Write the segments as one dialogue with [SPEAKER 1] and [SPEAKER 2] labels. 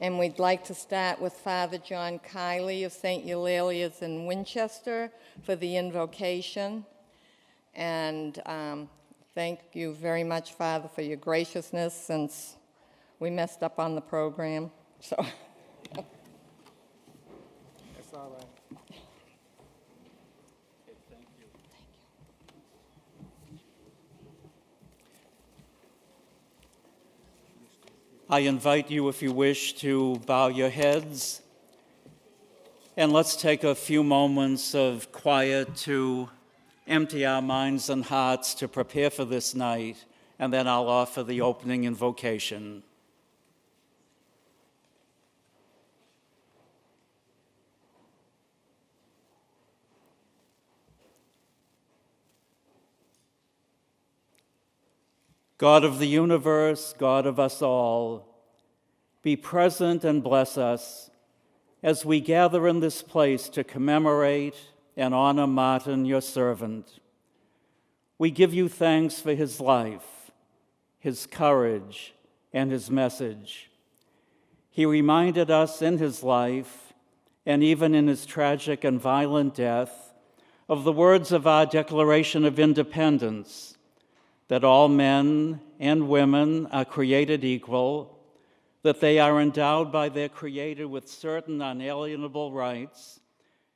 [SPEAKER 1] And we'd like to start with Father John Kiley of St. Eulalia's in Winchester for the invocation. And thank you very much, Father, for your graciousness since we messed up on the program. So.
[SPEAKER 2] That's all right.
[SPEAKER 1] Thank you.
[SPEAKER 3] I invite you, if you wish, to bow your heads, and let's take a few moments of quiet to empty our minds and hearts to prepare for this night, and then I'll offer the opening invocation. God of the universe, God of us all, be present and bless us as we gather in this place to commemorate and honor Martin, your servant. We give you thanks for his life, his courage, and his message. He reminded us in his life, and even in his tragic and violent death, of the words of our Declaration of Independence, that all men and women are created equal, that they are endowed by their Creator with certain unalienable rights,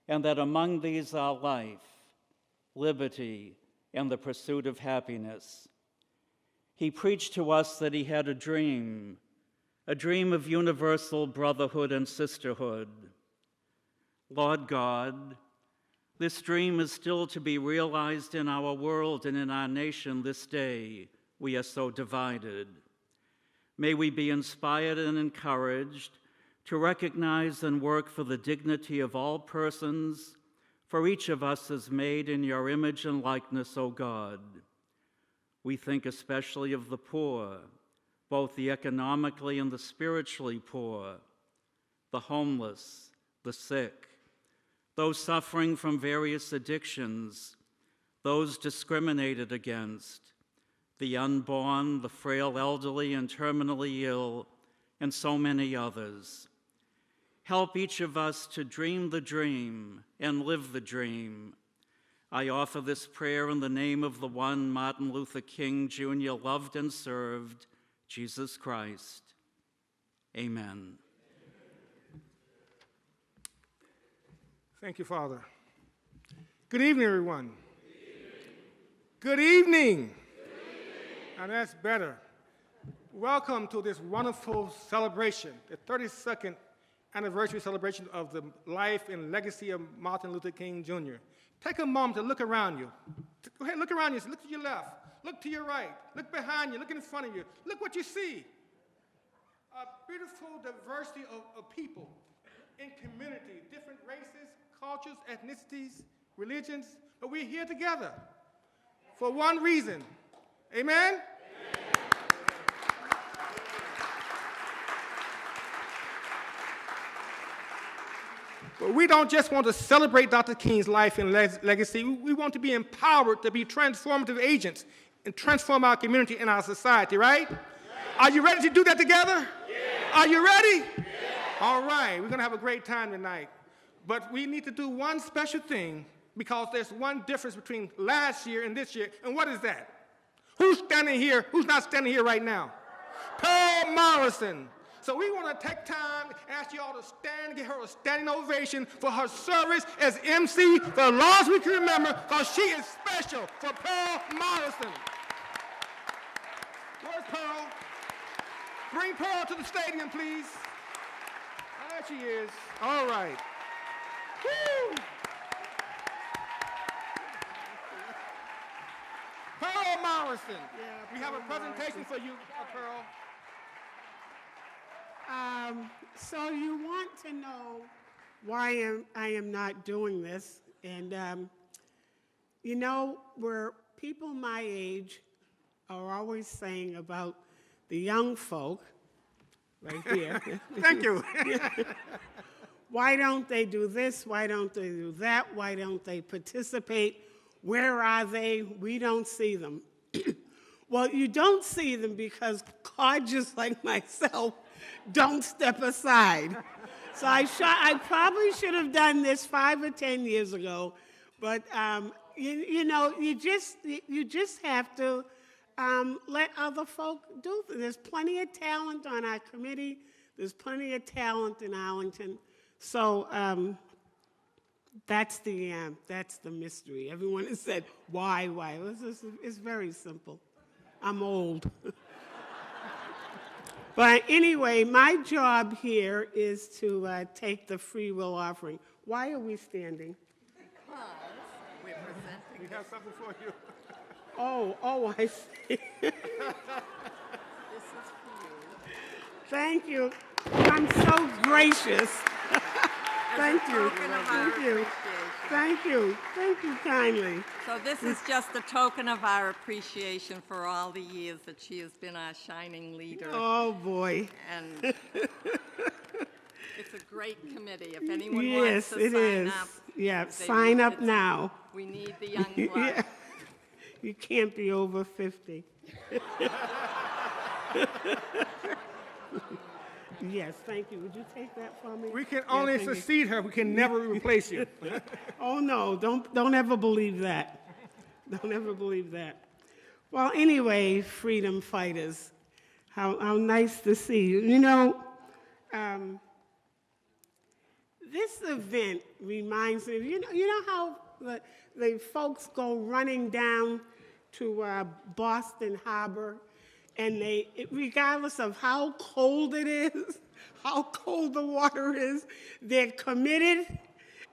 [SPEAKER 3] and that among these are life, liberty, and the pursuit of happiness. He preached to us that he had a dream of universal brotherhood and sisterhood. Lord God, this dream is still to be realized in our world and in our nation this day. We are so divided. May we be inspired and encouraged to recognize and work for the dignity of all persons, for each of us is made in your image and likeness, O God. We think especially of the poor, both the economically and the spiritually poor, the homeless, the sick, those suffering from various addictions, those discriminated against, the unborn, the frail elderly and terminally ill, and so many others. Help each of us to dream the dream and live the dream. I offer this prayer in the name of the one Martin Luther King Jr. loved and served, Jesus Christ. Amen.
[SPEAKER 2] Thank you, Father. Good evening, everyone. Good evening. Now that's better. Welcome to this wonderful celebration, the 32nd anniversary celebration of the life and legacy of Martin Luther King Jr. Take a moment to look around you. Go ahead, look around you. Look to your left. Look to your right. Look behind you. Look in front of you. Look what you see. A beautiful diversity of people in community, different races, cultures, ethnicities, religions, but we're here together for one reason. Amen? Amen. But we don't just want to celebrate Dr. King's life and legacy. We want to be empowered to be transformative agents and transform our community and our society, right? Yes. Are you ready to do that together? Yes. Are you ready? Yes. All right, we're going to have a great time tonight. But we need to do one special thing because there's one difference between last year and this year. And what is that? Who's standing here? Who's not standing here right now? Pearl Morrison. So we want to take time and ask you all to stand and give her a standing ovation for her service as MC for as long as we can remember, because she is special, for Pearl Morrison. Where's Pearl? Bring Pearl to the stadium, please. Oh, there she is. All right. Woo! Pearl Morrison. Yeah, we have a presentation for you, Pearl.
[SPEAKER 4] So you want to know why I am not doing this. And, you know, where people my age are always saying about the young folk, right here.
[SPEAKER 2] Thank you.
[SPEAKER 4] Why don't they do this? Why don't they do that? Why don't they participate? Where are they? We don't see them. Well, you don't see them because God, just like myself, don't step aside. So I probably should have done this 5 or 10 years ago, but you just have to let other folk do things. There's plenty of talent on our committee. There's plenty of talent in Arlington. So that's the mystery. Everyone has said, why? It's very simple. I'm old. But anyway, my job here is to take the free will offering. Why are we standing?
[SPEAKER 1] Because we're presenting.
[SPEAKER 2] We have something for you.
[SPEAKER 4] Oh, I see.
[SPEAKER 1] This is for you.
[SPEAKER 4] Thank you. I'm so gracious. Thank you.
[SPEAKER 1] token of our
[SPEAKER 4] Thank you.
[SPEAKER 1] appreciation.
[SPEAKER 4] Thank you. Thank you kindly.
[SPEAKER 1] So this is just a token of our appreciation for all the years that she has been our shining leader.
[SPEAKER 4] Oh, boy.
[SPEAKER 1] And it's a great committee. If anyone
[SPEAKER 4] Yes,
[SPEAKER 1] wants to
[SPEAKER 4] it
[SPEAKER 1] sign
[SPEAKER 4] is.
[SPEAKER 1] up,
[SPEAKER 4] Yeah,
[SPEAKER 1] they
[SPEAKER 4] sign
[SPEAKER 1] need
[SPEAKER 4] up
[SPEAKER 1] to-
[SPEAKER 4] now.
[SPEAKER 1] We need the young blood.
[SPEAKER 4] Yeah. You can't be over 50. Yes, thank you. Would you take that for me?
[SPEAKER 2] We can
[SPEAKER 4] Yeah,
[SPEAKER 2] only
[SPEAKER 4] thank you.
[SPEAKER 2] succeed her. We can never replace you.
[SPEAKER 4] Oh, no, don't ever believe that. Don't ever believe that. Well, anyway, freedom fighters, how nice to see you. You know, this event reminds me of, you know how the folks go running down to Boston Harbor, and regardless of how cold it is, how cold the water is, they're committed,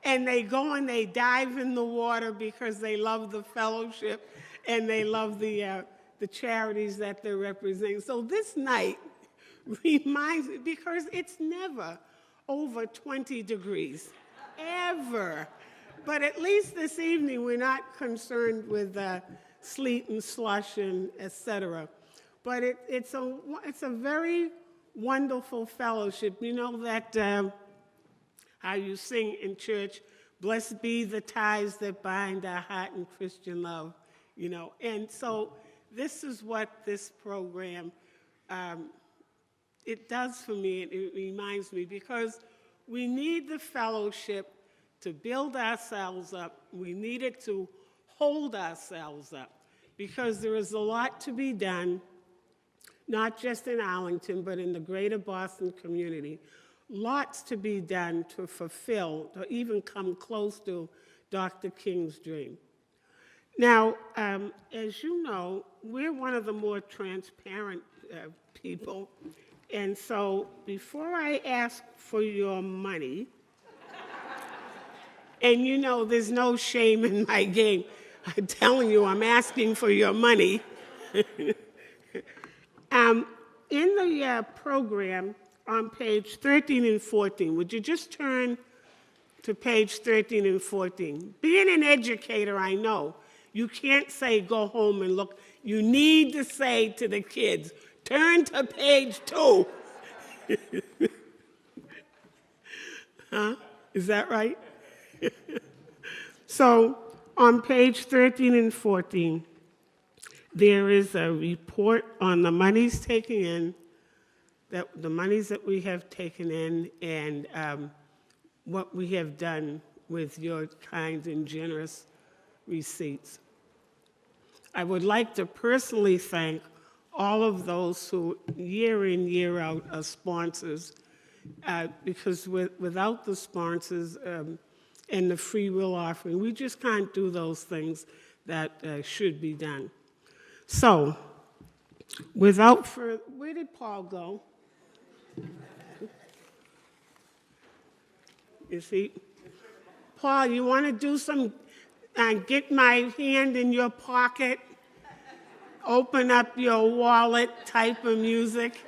[SPEAKER 4] and they go and they dive in the water because they love the fellowship and they love the charities that they're representing. So this night reminds me, because it's never over 20 degrees, ever. But at least this evening, we're not concerned with sleet and slush and et cetera. But it's a very wonderful fellowship. You know that how you sing in church, blessed be the ties that bind our heart in Christian love, you know. And so this is what this program, it does for me. It reminds me, because we need the fellowship to build ourselves up. We need it to hold ourselves up, because there is a lot to be done, not just in Arlington, but in the greater Boston community. Lots to be done to fulfill, to even come close to Dr. King's dream. Now, as you know, we're one of the more transparent people. And so before I ask for your money, and you know there's no shame in my game, I'm telling you I'm asking for your money. In the program on page 13 and 14, would you just turn to page 13 and 14? Being an educator, I know, you can't say go home and look. You need to say to the kids, turn to page 2. Huh? Is that right? So on page 13 and 14, there is a report on the monies taken in, the monies that we have taken in, and what we have done with your kind and generous receipts. I would like to personally thank all of those who, year in, year out, are sponsors, because without the sponsors and the free will offering, we just can't do those things that should be done. So, without further, where did Paul go? You see? Paul, you want to do some, get my hand in your pocket, open up your wallet type of music?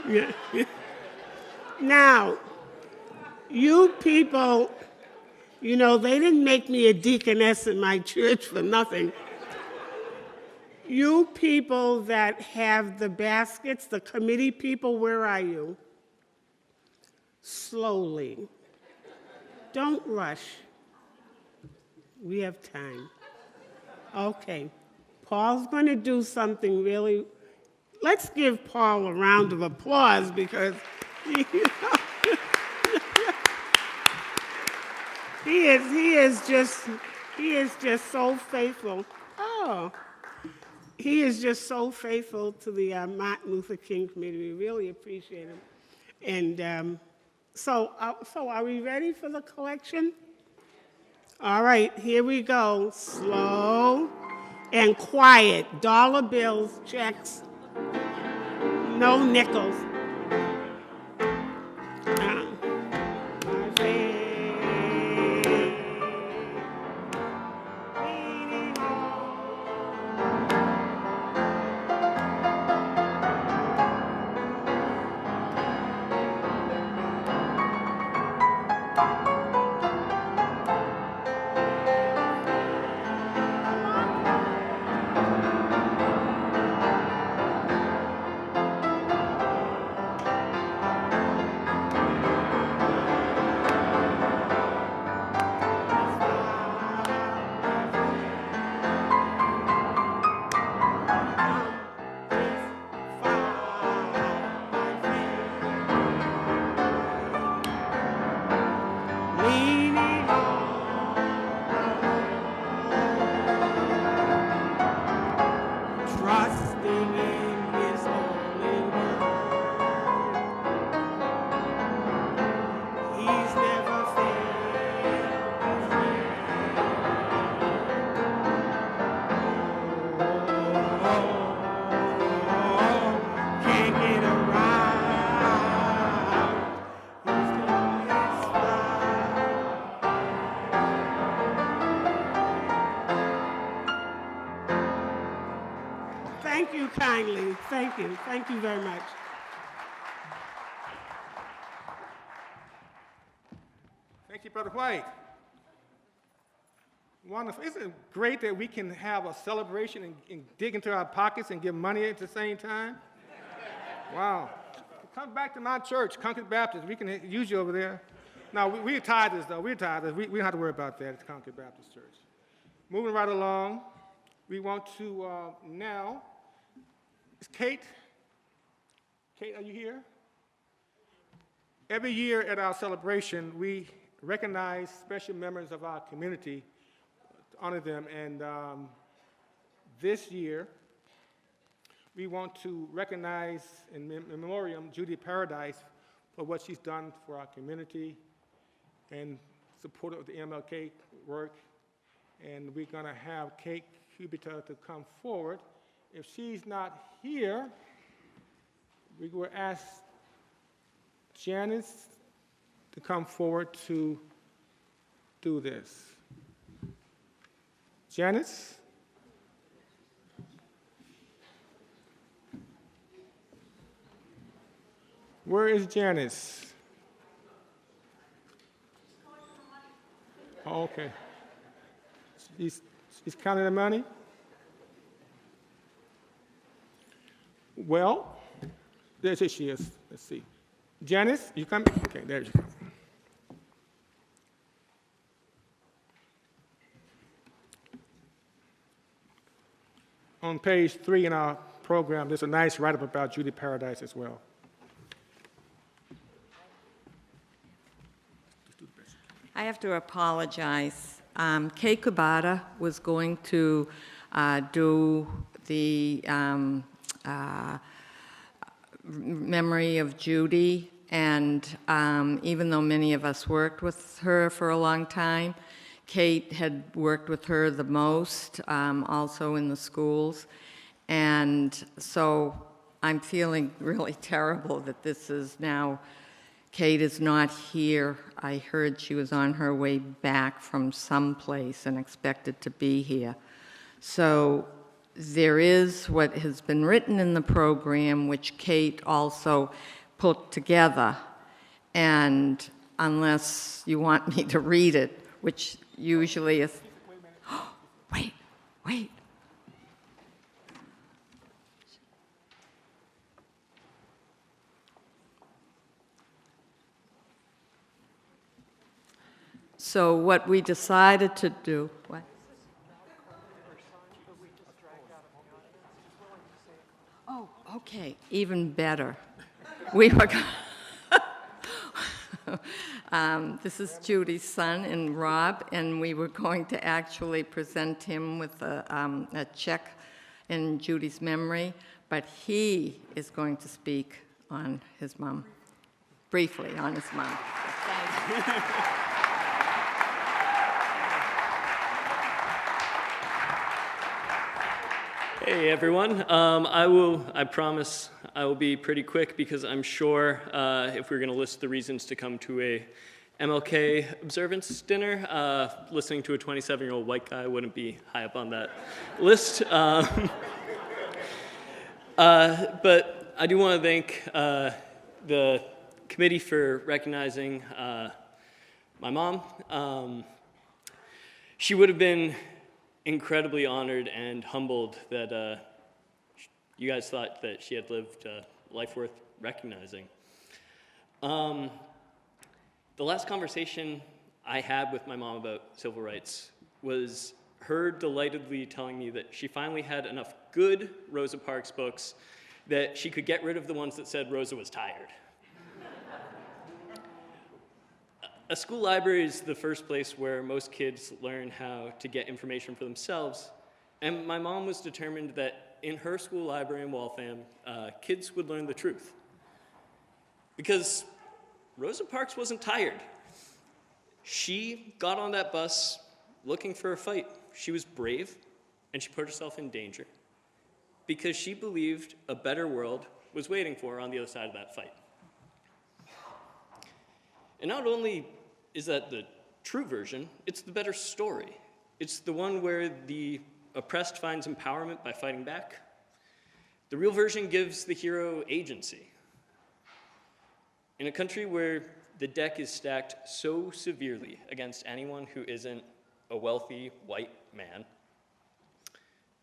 [SPEAKER 4] Yeah. Now, you people, you know, they didn't make me a deaconess in my church for nothing. You people that have the baskets, the committee people, where are you? Slowly. Don't rush. We have time. Okay. Paul's going to do something really, let's give Paul a round of applause because he is just so faithful. Oh, he is just so faithful to the Martin Luther King community. We really appreciate him. And so are we ready for the collection? All right, here we go. Slow and quiet. Dollar bills, checks, no nickels. Thank you kindly. Thank you. Thank you very much.
[SPEAKER 2] Thank you, Brother White. Wonderful. Isn't it great that we can have a celebration and dig into our pockets and give money at the same time? Wow. Come back to my church, Concord Baptist. We can use you over there. Now, we're tithers, though. We're tithers. We don't have to worry about that at Concord Baptist Church. Moving right along, we want to now, is Kate? Kate, are you here? Every year at our celebration, we recognize special members of our community, to honor them, and this year, we want to recognize in memoriam Judy Paradise for what she's done for our community and support of the MLK work. And we're going to have Kate Cubita to come forward. If she's not here, we will ask Janice to come forward to do this. Janice? Where is Janice? Oh, okay. She's counting the money? Well, there she is. Let's see. Janice, you come? Okay, there you go. On page 3 in our program, there's a nice write-up about Judy Paradise as well.
[SPEAKER 1] I have to apologize. Kay Kubata was going to do the memory of Judy, and even though many of us worked with her for a long time, Kate had worked with her the most, also in the schools, and so I'm feeling really terrible that this is now, Kate is not here. I heard she was on her way back from someplace and expected to be here. So there is what has been written in the program, which Kate also put together, and unless you want me to read it, which usually is... Wait. So what we decided to do... What? Oh, okay. even better. We were. This is Judy's son and Rob, and we were going to actually present him with a check in Judy's memory, but he is going to speak on his mom, briefly on his mom.
[SPEAKER 5] Hey everyone, I promise I will be pretty quick because I'm sure if we're going to list the reasons to come to a MLK observance dinner, listening to a 27-year-old white guy wouldn't be high up on that list. But I do want to thank the committee for recognizing my mom. She would have been incredibly honored and humbled that you guys thought that she had lived a life worth recognizing. The last conversation I had with my mom about civil rights was her delightedly telling me that she finally had enough good Rosa Parks books that she could get rid of the ones that said Rosa was tired. A school library is the first place where most kids learn how to get information for themselves, and my mom was determined that in her school library in Waltham, kids would learn the truth. Because Rosa Parks wasn't tired. She got on that bus looking for a fight. She was brave, and she put herself in danger because she believed a better world was waiting for her on the other side of that fight. And not only is that the true version, it's the better story. It's the one where the oppressed finds empowerment by fighting back. The real version gives the hero agency. In a country where the deck is stacked so severely against anyone who isn't a wealthy white man,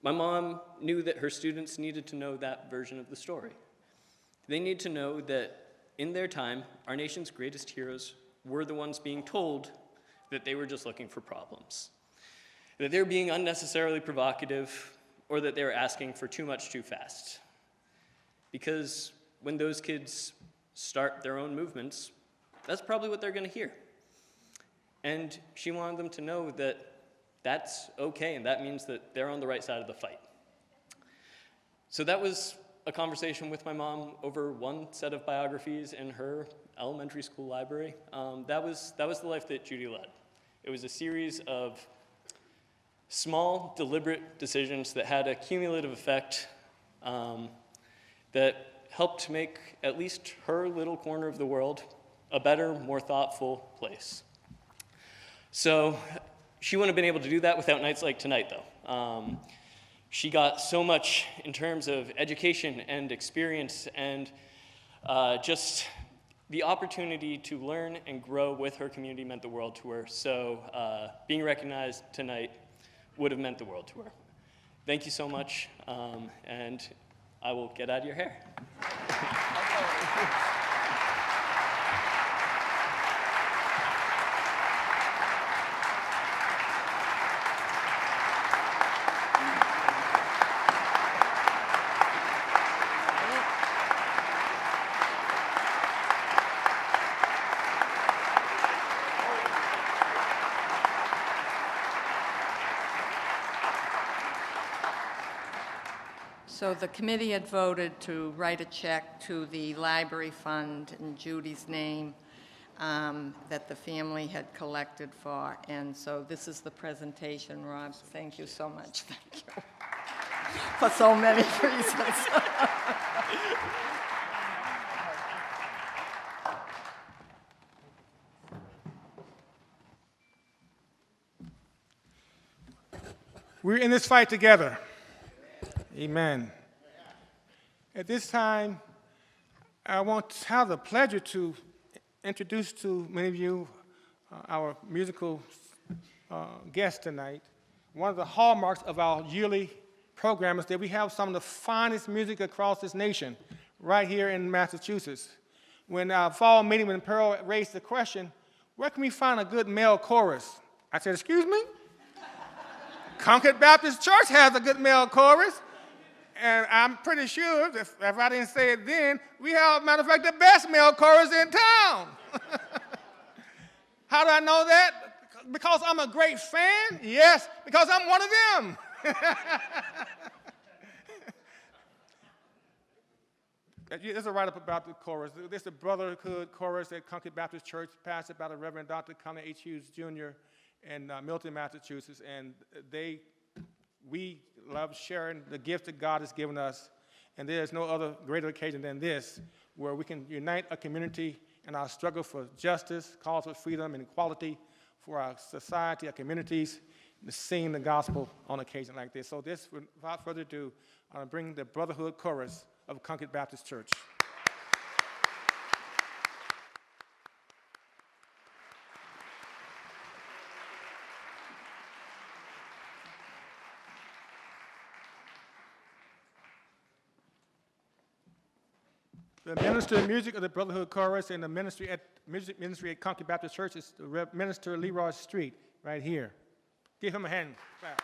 [SPEAKER 5] my mom knew that her students needed to know that version of the story. They need to know that in their time, our nation's greatest heroes were the ones being told that they were just looking for problems, that they were being unnecessarily provocative, or that they were asking for too much too fast. Because when those kids start their own movements, that's probably what they're going to hear. And she wanted them to know that that's okay, and that means that they're on the right side of the fight. So that was a conversation with my mom over one set of biographies in her elementary school library. That was the life that Judy led. It was a series of small, deliberate decisions that had a cumulative effect that helped make at least her little corner of the world a better, more thoughtful place. So she wouldn't have been able to do that without nights like tonight, though. She got so much in terms of education and experience and just the opportunity to learn and grow with her community meant the world to her. So being recognized tonight would have meant the world to her. Thank you so much, and I will get out of your hair.
[SPEAKER 1] So the committee had voted to write a check to the library fund in Judy's name that the family had collected for. And so this is the presentation, Rob. Thank you so much. Thank you. For so many reasons.
[SPEAKER 2] We're in this fight together. Amen. At this time, I want to have the pleasure to introduce to many of you our musical guests tonight. One of the hallmarks of our yearly program is that we have some of the finest music across this nation, right here in Massachusetts. When our fall meeting, when Pearl raised the question, where can we find a good male chorus? I said, excuse me? Concord Baptist Church has a good male chorus. And I'm pretty sure, if I didn't say it then, we have, matter of fact, the best male chorus in town. How do I know that? Because I'm a great fan? Yes, because I'm one of them. There's a write-up about the chorus. This is the Brotherhood Chorus at Concord Baptist Church, pastored by the Reverend Dr. Connor H. Hughes, Jr. in Milton, Massachusetts. And we love sharing the gift that God has given us. And there is no other greater occasion than this, where we can unite a community in our struggle for justice, cause for freedom and equality for our society, our communities, and sing the gospel on occasion like this. So this, without further ado, I'm bring the Brotherhood Chorus of Concord Baptist Church. The minister of music of the Brotherhood Chorus and the ministry at Concord Baptist Church is the Minister Leroy Street, right here. Give him a hand. Clap.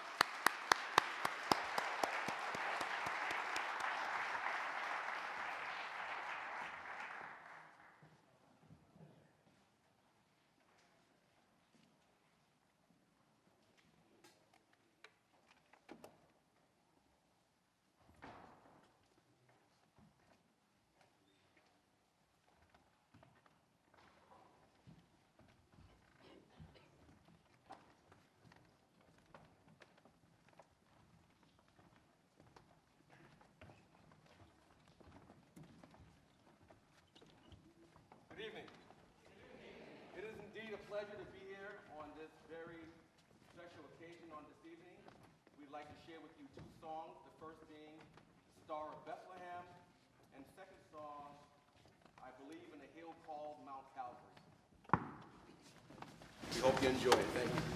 [SPEAKER 2] Good evening. It is indeed a pleasure to be here on this very special occasion on this evening. We'd like to share with you two songs, the first being Star of Bethlehem, and the second song, I Believe in a Hill Called Mount Calvary. We hope you enjoy it. Thank you.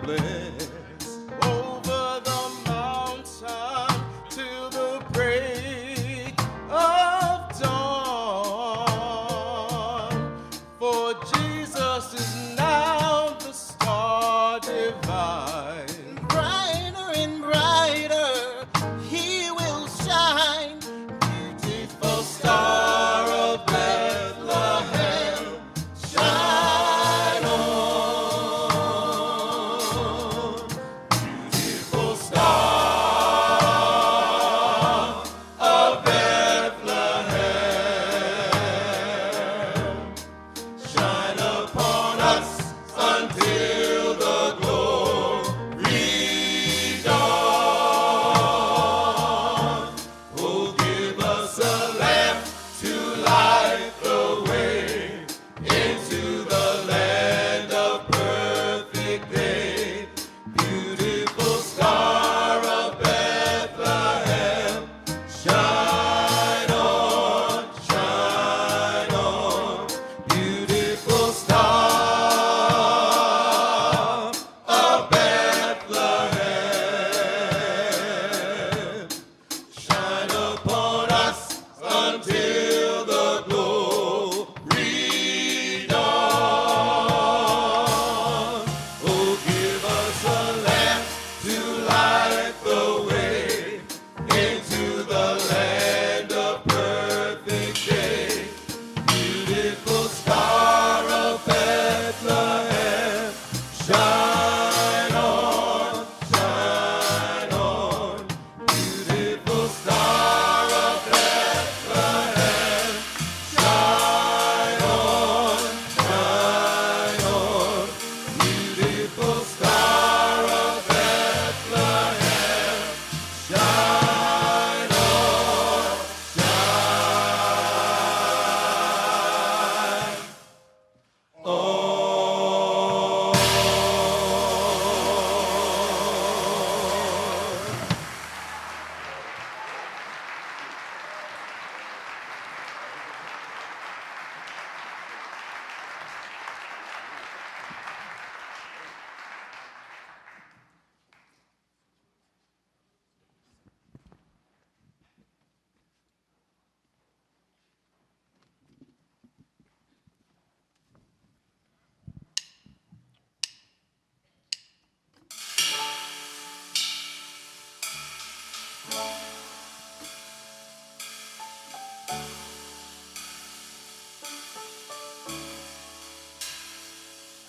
[SPEAKER 6] bless over the mountain till the break of dawn. For Jesus is now the star divine. Brighter and brighter he will shine. Beautiful star of Bethlehem, shine on. Beautiful star of Bethlehem, shine upon us until the glory dawn. Oh, give us a lamp to light the way into the land of perfect day. Beautiful star of Bethlehem, shine on, shine on. Beautiful star of Bethlehem, shine upon us until the glory dawn. Oh, give us a lamp to light the way into the land of perfect day. Beautiful star of Bethlehem, shine on, shine on. Beautiful star of Bethlehem, shine on, shine on. Beautiful star of Bethlehem, shine on, shine on.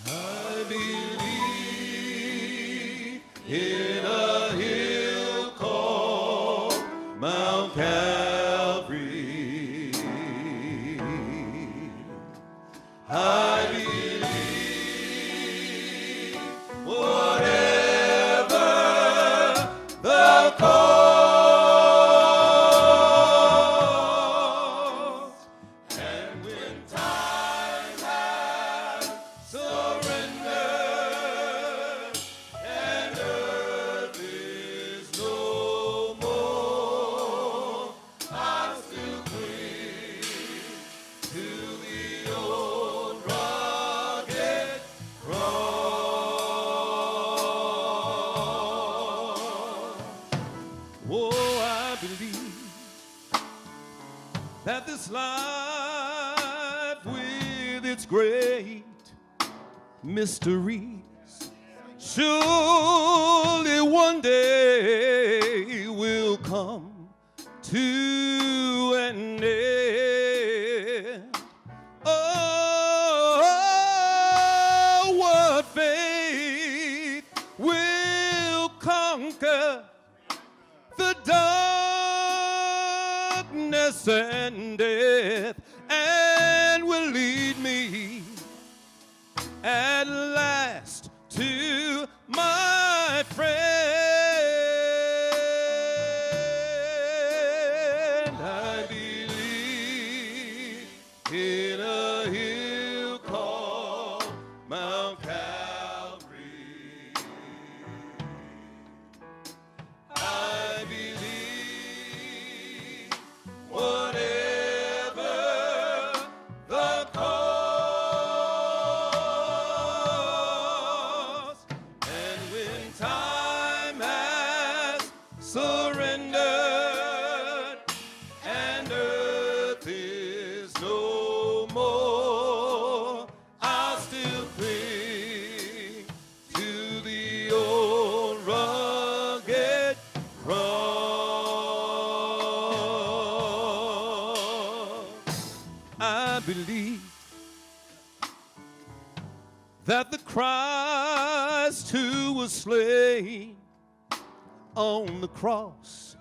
[SPEAKER 6] I believe in a hill called Mount Calvary. I believe whatever the cost, and when time has surrendered and earth is no more, I still cling to the old rugged cross. Oh, I believe that this life with its great mysteries surely one day will come to an end. Oh, what faith will conquer the darkness and death, and will lead me at last to my friend. I believe in a hill called Mount Calvary. I believe whatever who was slain on the cross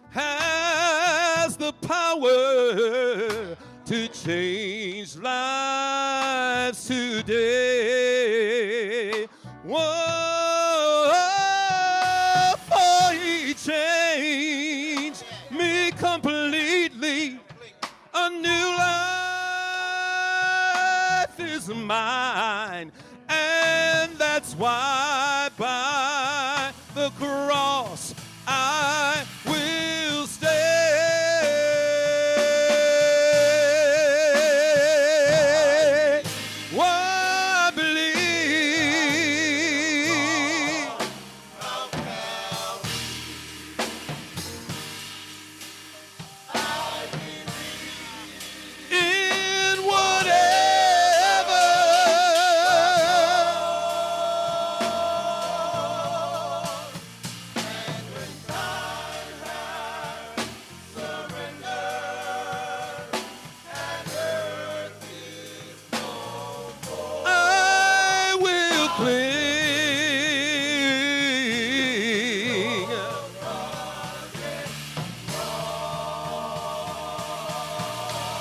[SPEAKER 6] has the power to change lives today. Whoa, for he changed me completely. A new life is mine, and that's why by the cross I will stay. Oh, I believe in whatever I will cling.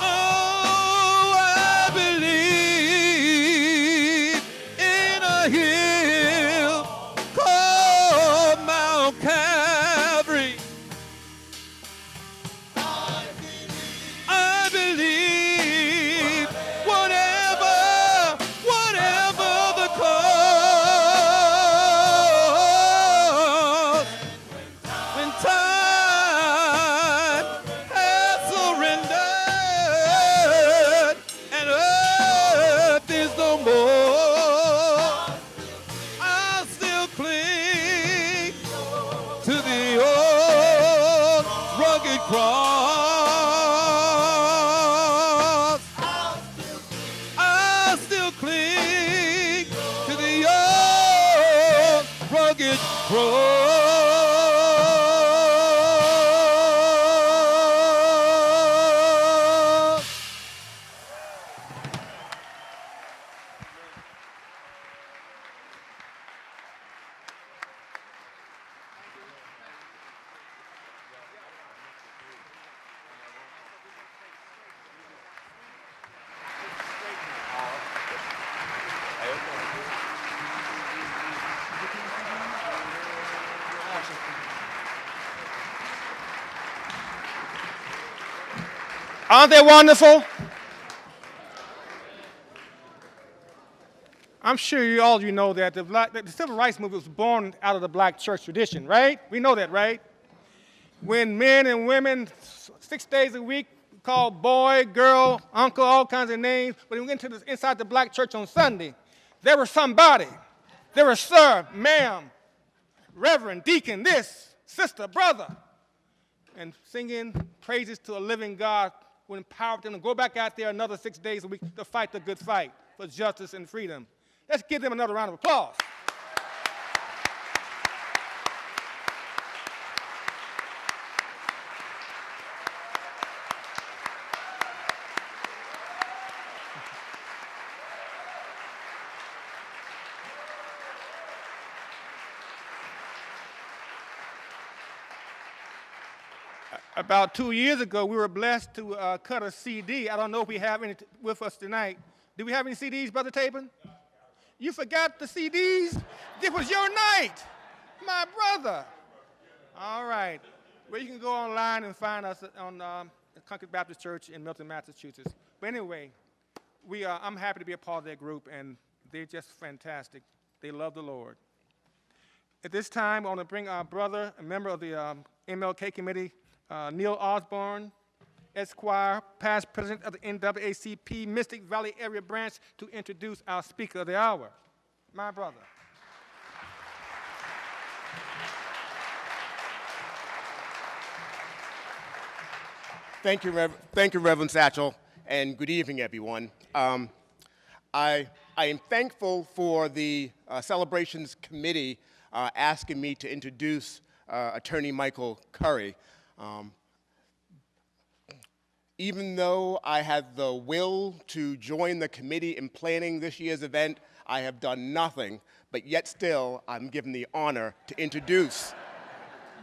[SPEAKER 6] Oh, I believe in a hill called Mount Calvary. I believe whatever the cost, when time has surrendered and earth is no more, I'll still cling to the old rugged cross. I'll still cling to the old rugged cross.
[SPEAKER 2] Aren't they wonderful? I'm sure all of you know that the civil rights movement was born out of the black church tradition, right? We know that, right? When men and women, 6 days a week, called boy, girl, uncle, all kinds of names, but when we went into inside the black church on Sunday, there was somebody. There was sir, ma'am, reverend, deacon, this, sister, brother, and singing praises to a living God who empowered them to go back out there another 6 days a week to fight the good fight for justice and freedom. Let's give them another round of applause. About 2 years ago, we were blessed to cut a CD. I don't know if we have any with us tonight. Do we have any CDs, Brother Tabin? You forgot the CDs? It was your night, my brother. All right. Well, you can go online and find us on Concord Baptist Church in Milton, Massachusetts. But anyway, I'm happy to be a part of that group, and they're just fantastic. They love the Lord. At this time, I want to bring our brother, a member of the MLK committee, Neil Osborne, Esquire, past president of the NAACP Mystic Valley Area Branch, to introduce our speaker of the hour, my brother.
[SPEAKER 7] Thank you, Reverend Satchel, and good evening, everyone. I am thankful for the Celebrations Committee asking me to introduce Attorney Michael Curry. Even though I had the will to join the committee in planning this year's event, I have done nothing but yet still, I'm given the honor to introduce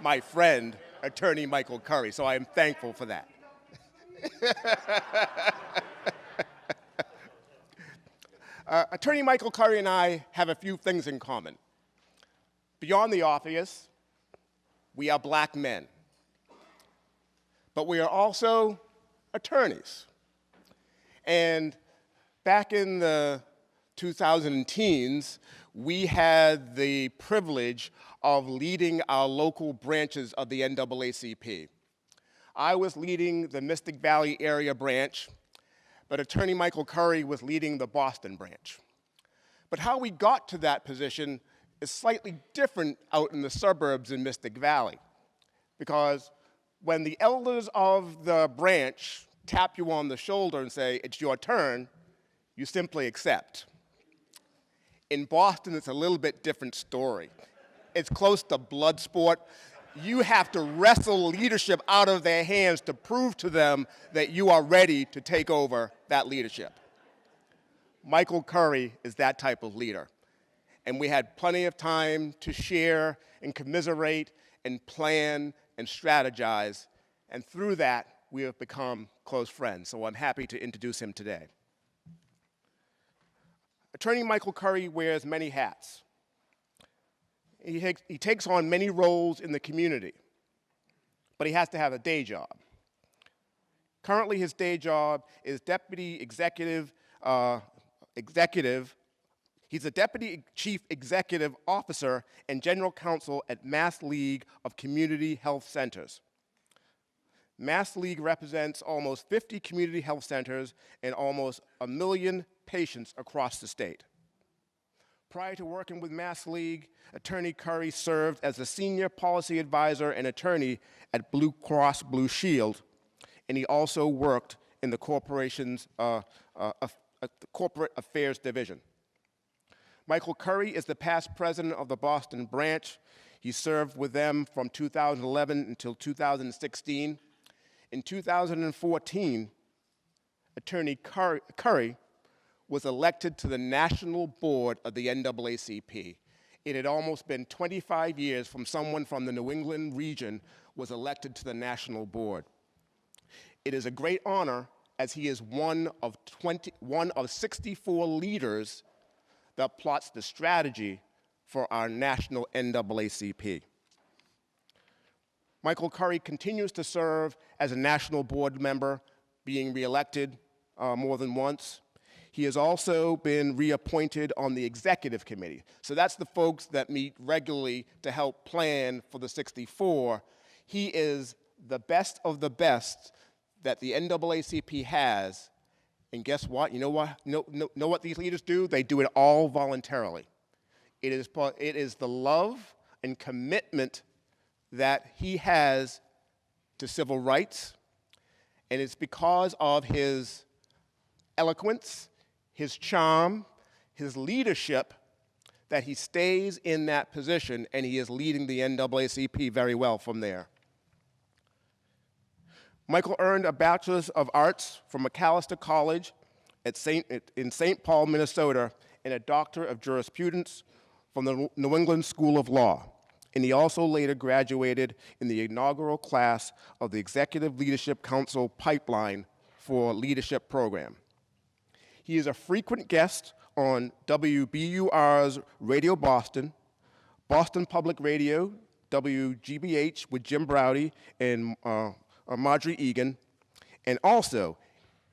[SPEAKER 7] my friend, Attorney Michael Curry, so I am thankful for that. Attorney Michael Curry and I have a few things in common. Beyond the obvious, we are black men, but we are also attorneys. And back in the 2010s, we had the privilege of leading our local branches of the NAACP. I was leading the Mystic Valley area branch, but Attorney Michael Curry was leading the Boston branch. But how we got to that position is slightly different out in the suburbs in Mystic Valley, because when the elders of the branch tap you on the shoulder and say, "It's your turn," you simply accept. In Boston, it's a little bit different story. It's close to blood sport. You have to wrestle leadership out of their hands to prove to them that you are ready to take over that leadership. Michael Curry is that type of leader. And we had plenty of time to share and commiserate and plan and strategize. And through that, we have become close friends. So I'm happy to introduce him today. Attorney Michael Curry wears many hats. He takes on many roles in the community, but he has to have a day job. Currently, his day job is Deputy Executive. He's a Deputy Chief Executive Officer and General Counsel at Mass League of Community Health Centers. Mass League represents almost 50 community health centers and almost 1 million patients across the state. Prior to working with Mass League, Attorney Curry served as a senior policy advisor and attorney at Blue Cross Blue Shield, and he also worked in the corporation's Corporate Affairs Division. Michael Curry is the past president of the Boston branch. He served with them from 2011 until 2016. In 2014, Attorney Curry was elected to the national board of the NAACP. It had almost been 25 years from someone from the New England region was elected to the national board. It is a great honor, as he is one of 64 leaders that plots the strategy for our national NAACP. Michael Curry continues to serve as a national board member, being reelected more than once. He has also been reappointed on the executive committee. So that's the folks that meet regularly to help plan for the 64. He is the best of the best that the NAACP has. And guess what? You know what? Know what these leaders do? They do it all voluntarily. It is the love and commitment that he has to civil rights, and it's because of his eloquence, his charm, his leadership, that he stays in that position, and he is leading the NAACP very well from there. Michael earned a Bachelor's of Arts from Macalester College in St. Paul, Minnesota, and a Doctor of Jurisprudence from the New England School of Law. And he also later graduated in the inaugural class of the Executive Leadership Council Pipeline for Leadership Program. He is a frequent guest on WBUR's Radio Boston, Boston Public Radio, WGBH with Jim Browdy and Marjorie Egan, and also,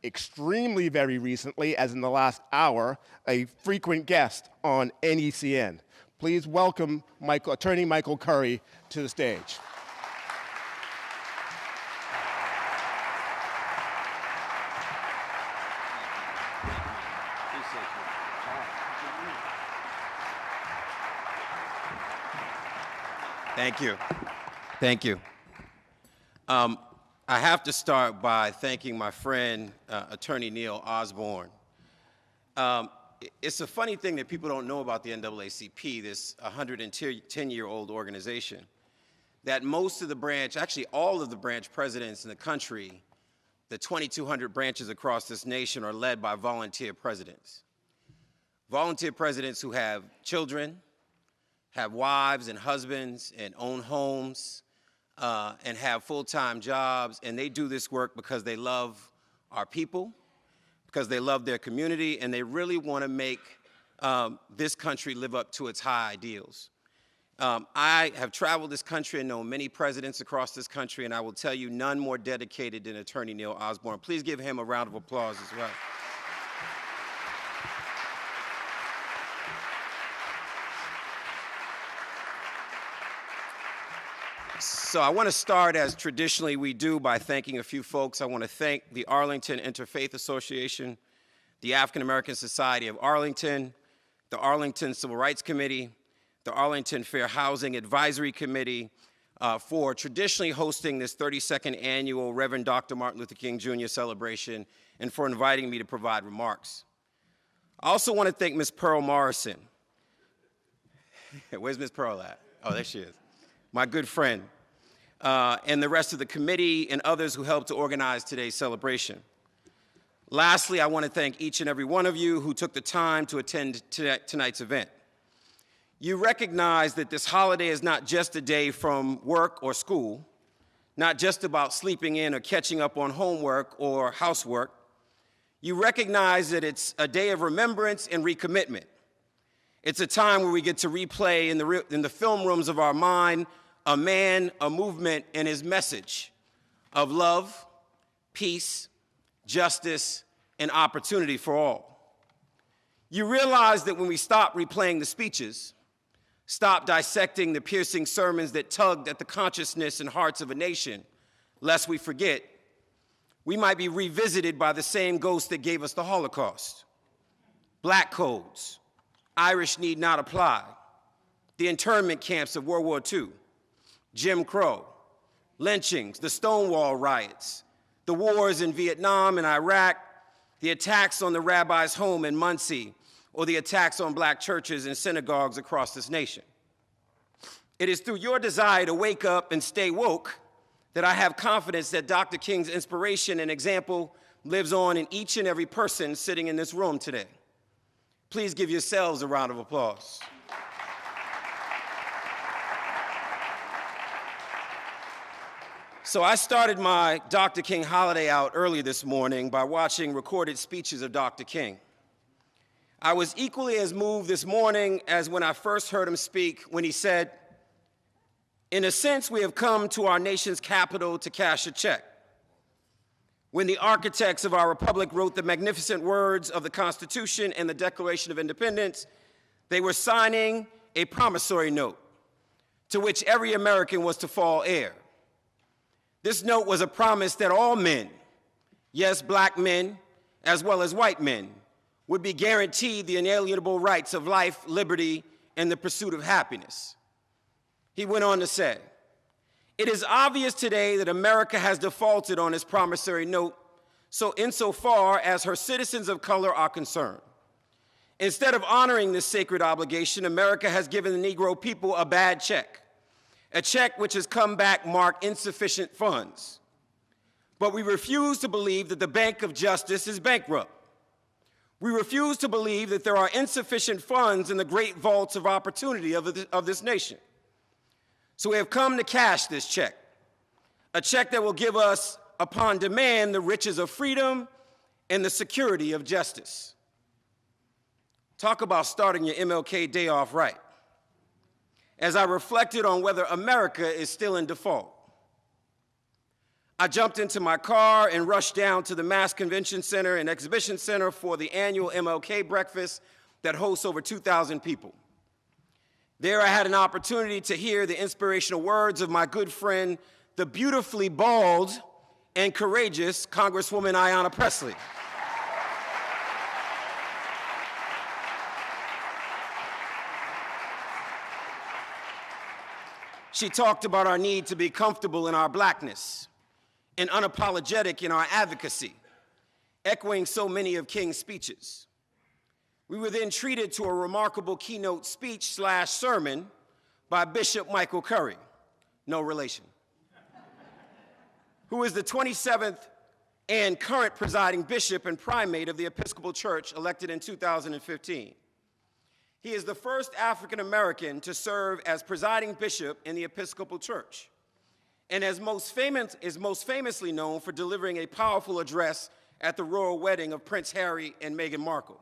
[SPEAKER 7] extremely very recently, as in the last hour, a frequent guest on NECN. Please welcome Attorney Michael Curry to the stage.
[SPEAKER 8] Thank you. Thank you. I have to start by thanking my friend, Attorney Neil Osborne. It's a funny thing that people don't know about the NAACP, this 110-year-old organization, that most of the branch, actually all of the branch presidents in the country, the 2,200 branches across this nation, are led by volunteer presidents. Volunteer presidents who have children, have wives and husbands and own homes and have full-time jobs, and they do this work because they love our people, because they love their community, and they really want to make this country live up to its high ideals. I have traveled this country and known many presidents across this country, and I will tell you none more dedicated than Attorney Neil Osborne. Please give him a round of applause as well. So I want to start, as traditionally we do, by thanking a few folks. I want to thank the Arlington Interfaith Association, the African American Society of Arlington, the Arlington Civil Rights Committee, the Arlington Fair Housing Advisory Committee for traditionally hosting this 32nd annual Reverend Dr. Martin Luther King Jr. celebration and for inviting me to provide remarks. I also want to thank Ms. Pearl Morrison. Where's Ms. Pearl at? Oh, there she is. My good friend, and the rest of the committee and others who helped to organize today's celebration. Lastly, I want to thank each and every one of you who took the time to attend tonight's event. You recognize that this holiday is not just a day from work or school, not just about sleeping in or catching up on homework or housework. You recognize that it's a day of remembrance and recommitment. It's a time where we get to replay in the film rooms of our mind a man, a movement, and his message of love, peace, justice, and opportunity for all. You realize that when we stop replaying the speeches, stop dissecting the piercing sermons that tugged at the consciousness and hearts of a nation, lest we forget, we might be revisited by the same ghost that gave us the Holocaust. Black codes, Irish need not apply, the internment camps of World War II, Jim Crow, lynchings, the Stonewall riots, the wars in Vietnam and Iraq, the attacks on the rabbi's home in Muncie, or the attacks on black churches and synagogues across this nation. It is through your desire to wake up and stay woke that I have confidence that Dr. King's inspiration and example lives on in each and every person sitting in this room today. Please give yourselves a round of applause. So I started my Dr. King holiday out early this morning by watching recorded speeches of Dr. King. I was equally as moved this morning as when I first heard him speak when he said, "In a sense, we have come to our nation's capital to cash a check. When the architects of our republic wrote the magnificent words of the Constitution and the Declaration of Independence, they were signing a promissory note to which every American was to fall heir. This note was a promise that all men, yes, black men, as well as white men, would be guaranteed the inalienable rights of life, liberty, and the pursuit of happiness." He went on to say, "It is obvious today that America has defaulted on its promissory note insofar as her citizens of color are concerned. Instead of honoring this sacred obligation, America has given the Negro people a bad check, a check which has come back marked insufficient funds. But we refuse to believe that the Bank of Justice is bankrupt. We refuse to believe that there are insufficient funds in the great vaults of opportunity of this nation. So we have come to cash this check, a check that will give us, upon demand, the riches of freedom and the security of justice." Talk about starting your MLK day off right. As I reflected on whether America is still in default, I jumped into my car and rushed down to the Mass Convention Center and Exhibition Center for the annual MLK breakfast that hosts over 2,000 people. There I had an opportunity to hear the inspirational words of my good friend, the beautifully bald and courageous Congresswoman Ayanna Pressley. She talked about our need to be comfortable in our blackness and unapologetic in our advocacy, echoing so many of King's speeches. We were then treated to a remarkable keynote speech/sermon by Bishop Michael Curry, no relation, who is the 27th and current presiding bishop and primate of the Episcopal Church, elected in 2015. He is the first African American to serve as presiding bishop in the Episcopal Church, and is most famously known for delivering a powerful address at the royal wedding of Prince Harry and Meghan Markle.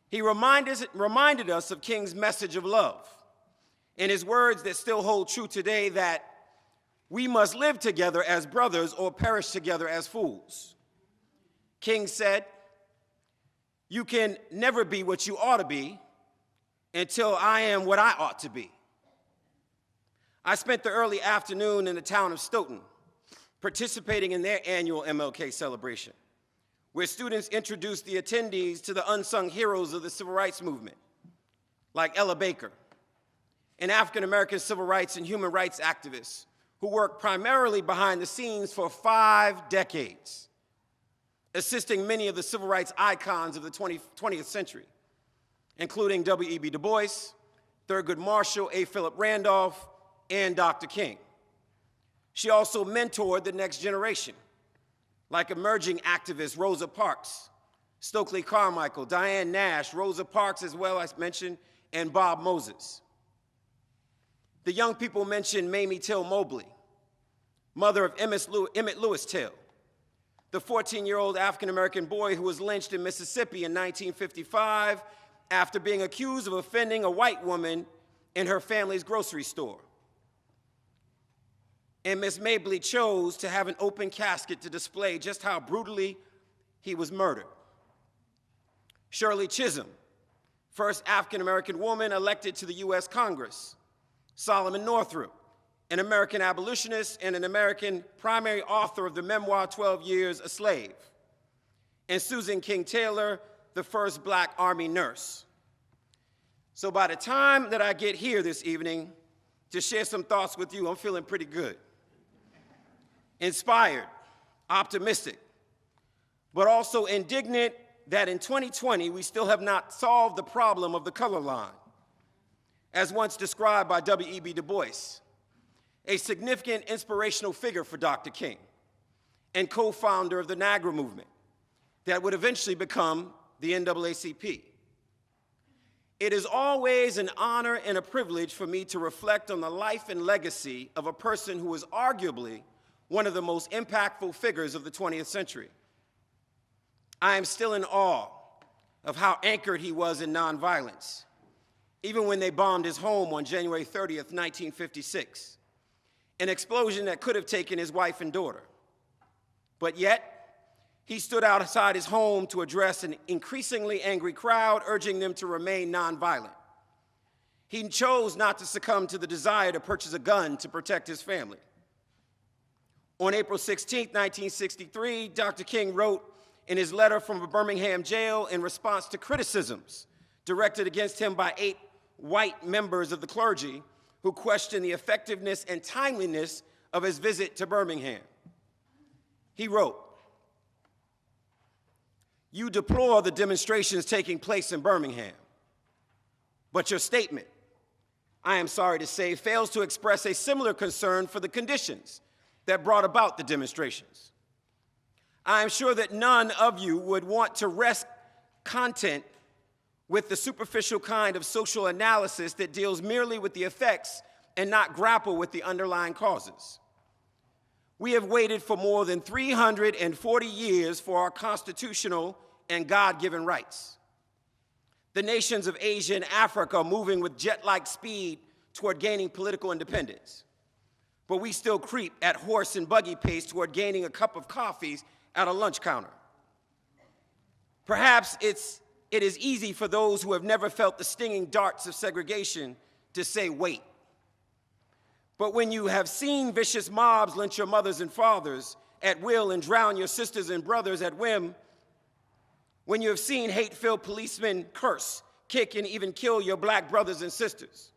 [SPEAKER 8] He reminded us of King's message of love in his words that still hold true today, that we must live together as brothers or perish together as fools. King said, "You can never be what you ought to be until I am what I ought to be." I spent the early afternoon in the town of Stoughton participating in their annual MLK celebration, where students introduced the attendees to the unsung heroes of the civil rights movement, like Ella Baker, an African-American civil rights and human rights activist who worked primarily behind the scenes for 5 decades, assisting many of the civil rights icons of the 20th century, including W.E.B. Du Bois, Thurgood Marshall, A. Philip Randolph, and Dr. King. She also mentored the next generation, like emerging activists Rosa Parks, Stokely Carmichael, Diane Nash, Rosa Parks as well as mentioned, and Bob Moses. The young people mentioned Mamie Till Mobley, mother of Emmett Lewis Till, the 14-year-old African-American boy who was lynched in Mississippi in 1955 after being accused of offending a white woman in her family's grocery store. And Miss Mobley chose to have an open casket to display just how brutally he was murdered. Shirley Chisholm, first African-American woman elected to the U.S. Congress. Solomon Northup, an American abolitionist and an American primary author of the memoir 12 Years a Slave. And Susan King Taylor, the first Black Army nurse. So by the time that I get here this evening to share some thoughts with you, I'm feeling pretty good. Inspired, optimistic, but also indignant that in 2020 we still have not solved the problem of the color line, as once described by W.E.B. Du Bois, a significant inspirational figure for Dr. King and co-founder of the NAGRA movement that would eventually become the NAACP. It is always an honor and a privilege for me to reflect on the life and legacy of a person who is arguably one of the most impactful figures of the 20th century. I am still in awe of how anchored he was in nonviolence, even when they bombed his home on January 30th, 1956, an explosion that could have taken his wife and daughter. But yet, he stood outside his home to address an increasingly angry crowd, urging them to remain nonviolent. He chose not to succumb to the desire to purchase a gun to protect his family. On April 16, 1963, Dr. King wrote in his letter from a Birmingham jail in response to criticisms directed against him by 8 white members of the clergy who questioned the effectiveness and timeliness of his visit to Birmingham. He wrote, "You deplore the demonstrations taking place in Birmingham, but your statement, I am sorry to say, fails to express a similar concern for the conditions that brought about the demonstrations. I am sure that none of you would want to rest content with the superficial kind of social analysis that deals merely with the effects and not grapple with the underlying causes. We have waited for more than 340 years for our constitutional and God-given rights. The nations of Asia and Africa are moving with jet-like speed toward gaining political independence. But we still creep at horse and buggy pace toward gaining a cup of coffee at a lunch counter. Perhaps it is easy for those who have never felt the stinging darts of segregation to say, wait. But when you have seen vicious mobs lynch your mothers and fathers at will and drown your sisters and brothers at whim, when you have seen hate-filled policemen curse, kick, and even kill your black brothers and sisters,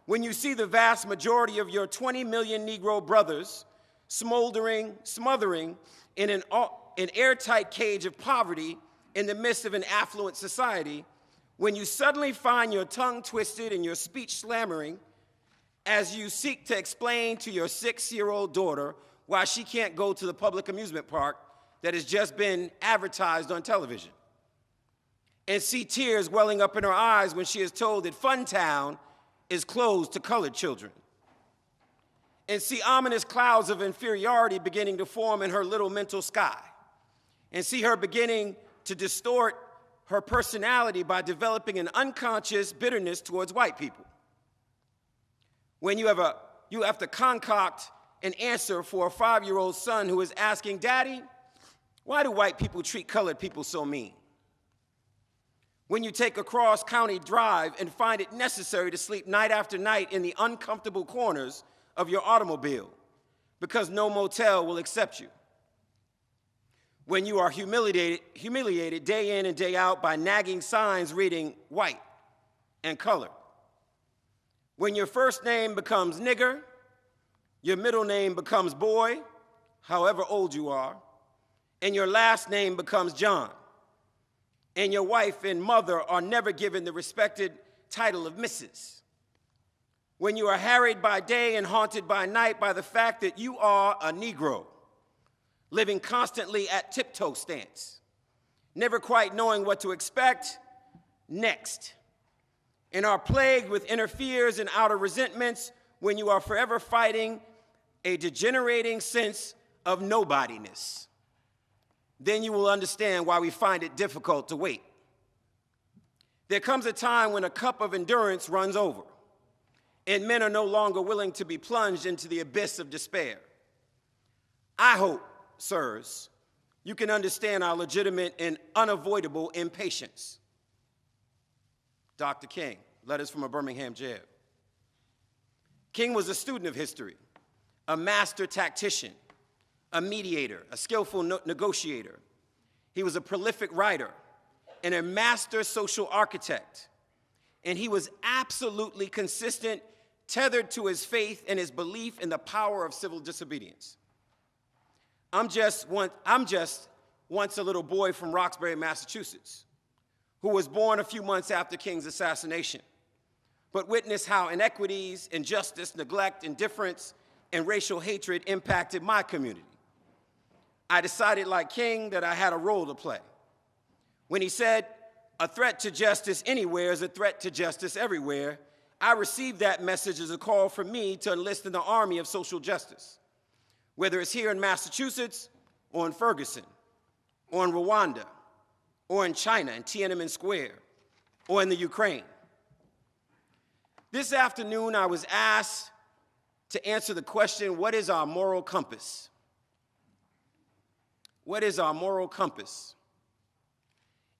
[SPEAKER 8] when you see the vast majority of your 20 million Negro brothers smothering in an airtight cage of poverty in the midst of an affluent society, when you suddenly find your tongue twisted and your speech slammering as you seek to explain to your 6-year-old daughter why she can't go to the public amusement park that has just been advertised on television. and see tears welling up in her eyes when she is told that Funtown is closed to colored children, and see ominous clouds of inferiority beginning to form in her little mental sky, and see her beginning to distort her personality by developing an unconscious bitterness towards white people. When you have to concoct an answer for a 5-year-old son who is asking, "Daddy, why do white people treat colored people so mean?" When you take a cross-county drive and find it necessary to sleep night after night in the uncomfortable corners of your automobile because no motel will accept you. When you are humiliated day in and day out by nagging signs reading white and color. When your first name becomes nigger, your middle name becomes boy, however old you are, and your last name becomes John, and your wife and mother are never given the respected title of Mrs. When you are harried by day and haunted by night by the fact that you are a Negro, living constantly at tiptoe stance, never quite knowing what to expect next, and are plagued with inner fears and outer resentments when you are forever fighting a degenerating sense of nobodiness, then you will understand why we find it difficult to wait. There comes a time when a cup of endurance runs over, and men are no longer willing to be plunged into the abyss of despair. I hope, sirs, you can understand our legitimate and unavoidable impatience. Dr. King, letters from a Birmingham jail. King was a student of history, a master tactician, a mediator, a skillful negotiator. He was a prolific writer and a master social architect. And he was absolutely consistent, tethered to his faith and his belief in the power of civil disobedience. I'm just once a little boy from Roxbury, Massachusetts, who was born a few months after King's assassination, but witnessed how inequities, injustice, neglect, indifference, and racial hatred impacted my community. I decided, like King, that I had a role to play. When he said, "A threat to justice anywhere is a threat to justice everywhere," I received that message as a call for me to enlist in the army of social justice, whether it's here in Massachusetts or in Ferguson or in Rwanda or in China in Tiananmen Square or in the Ukraine. This afternoon, I was asked to answer the question, what is our moral compass? What is our moral compass?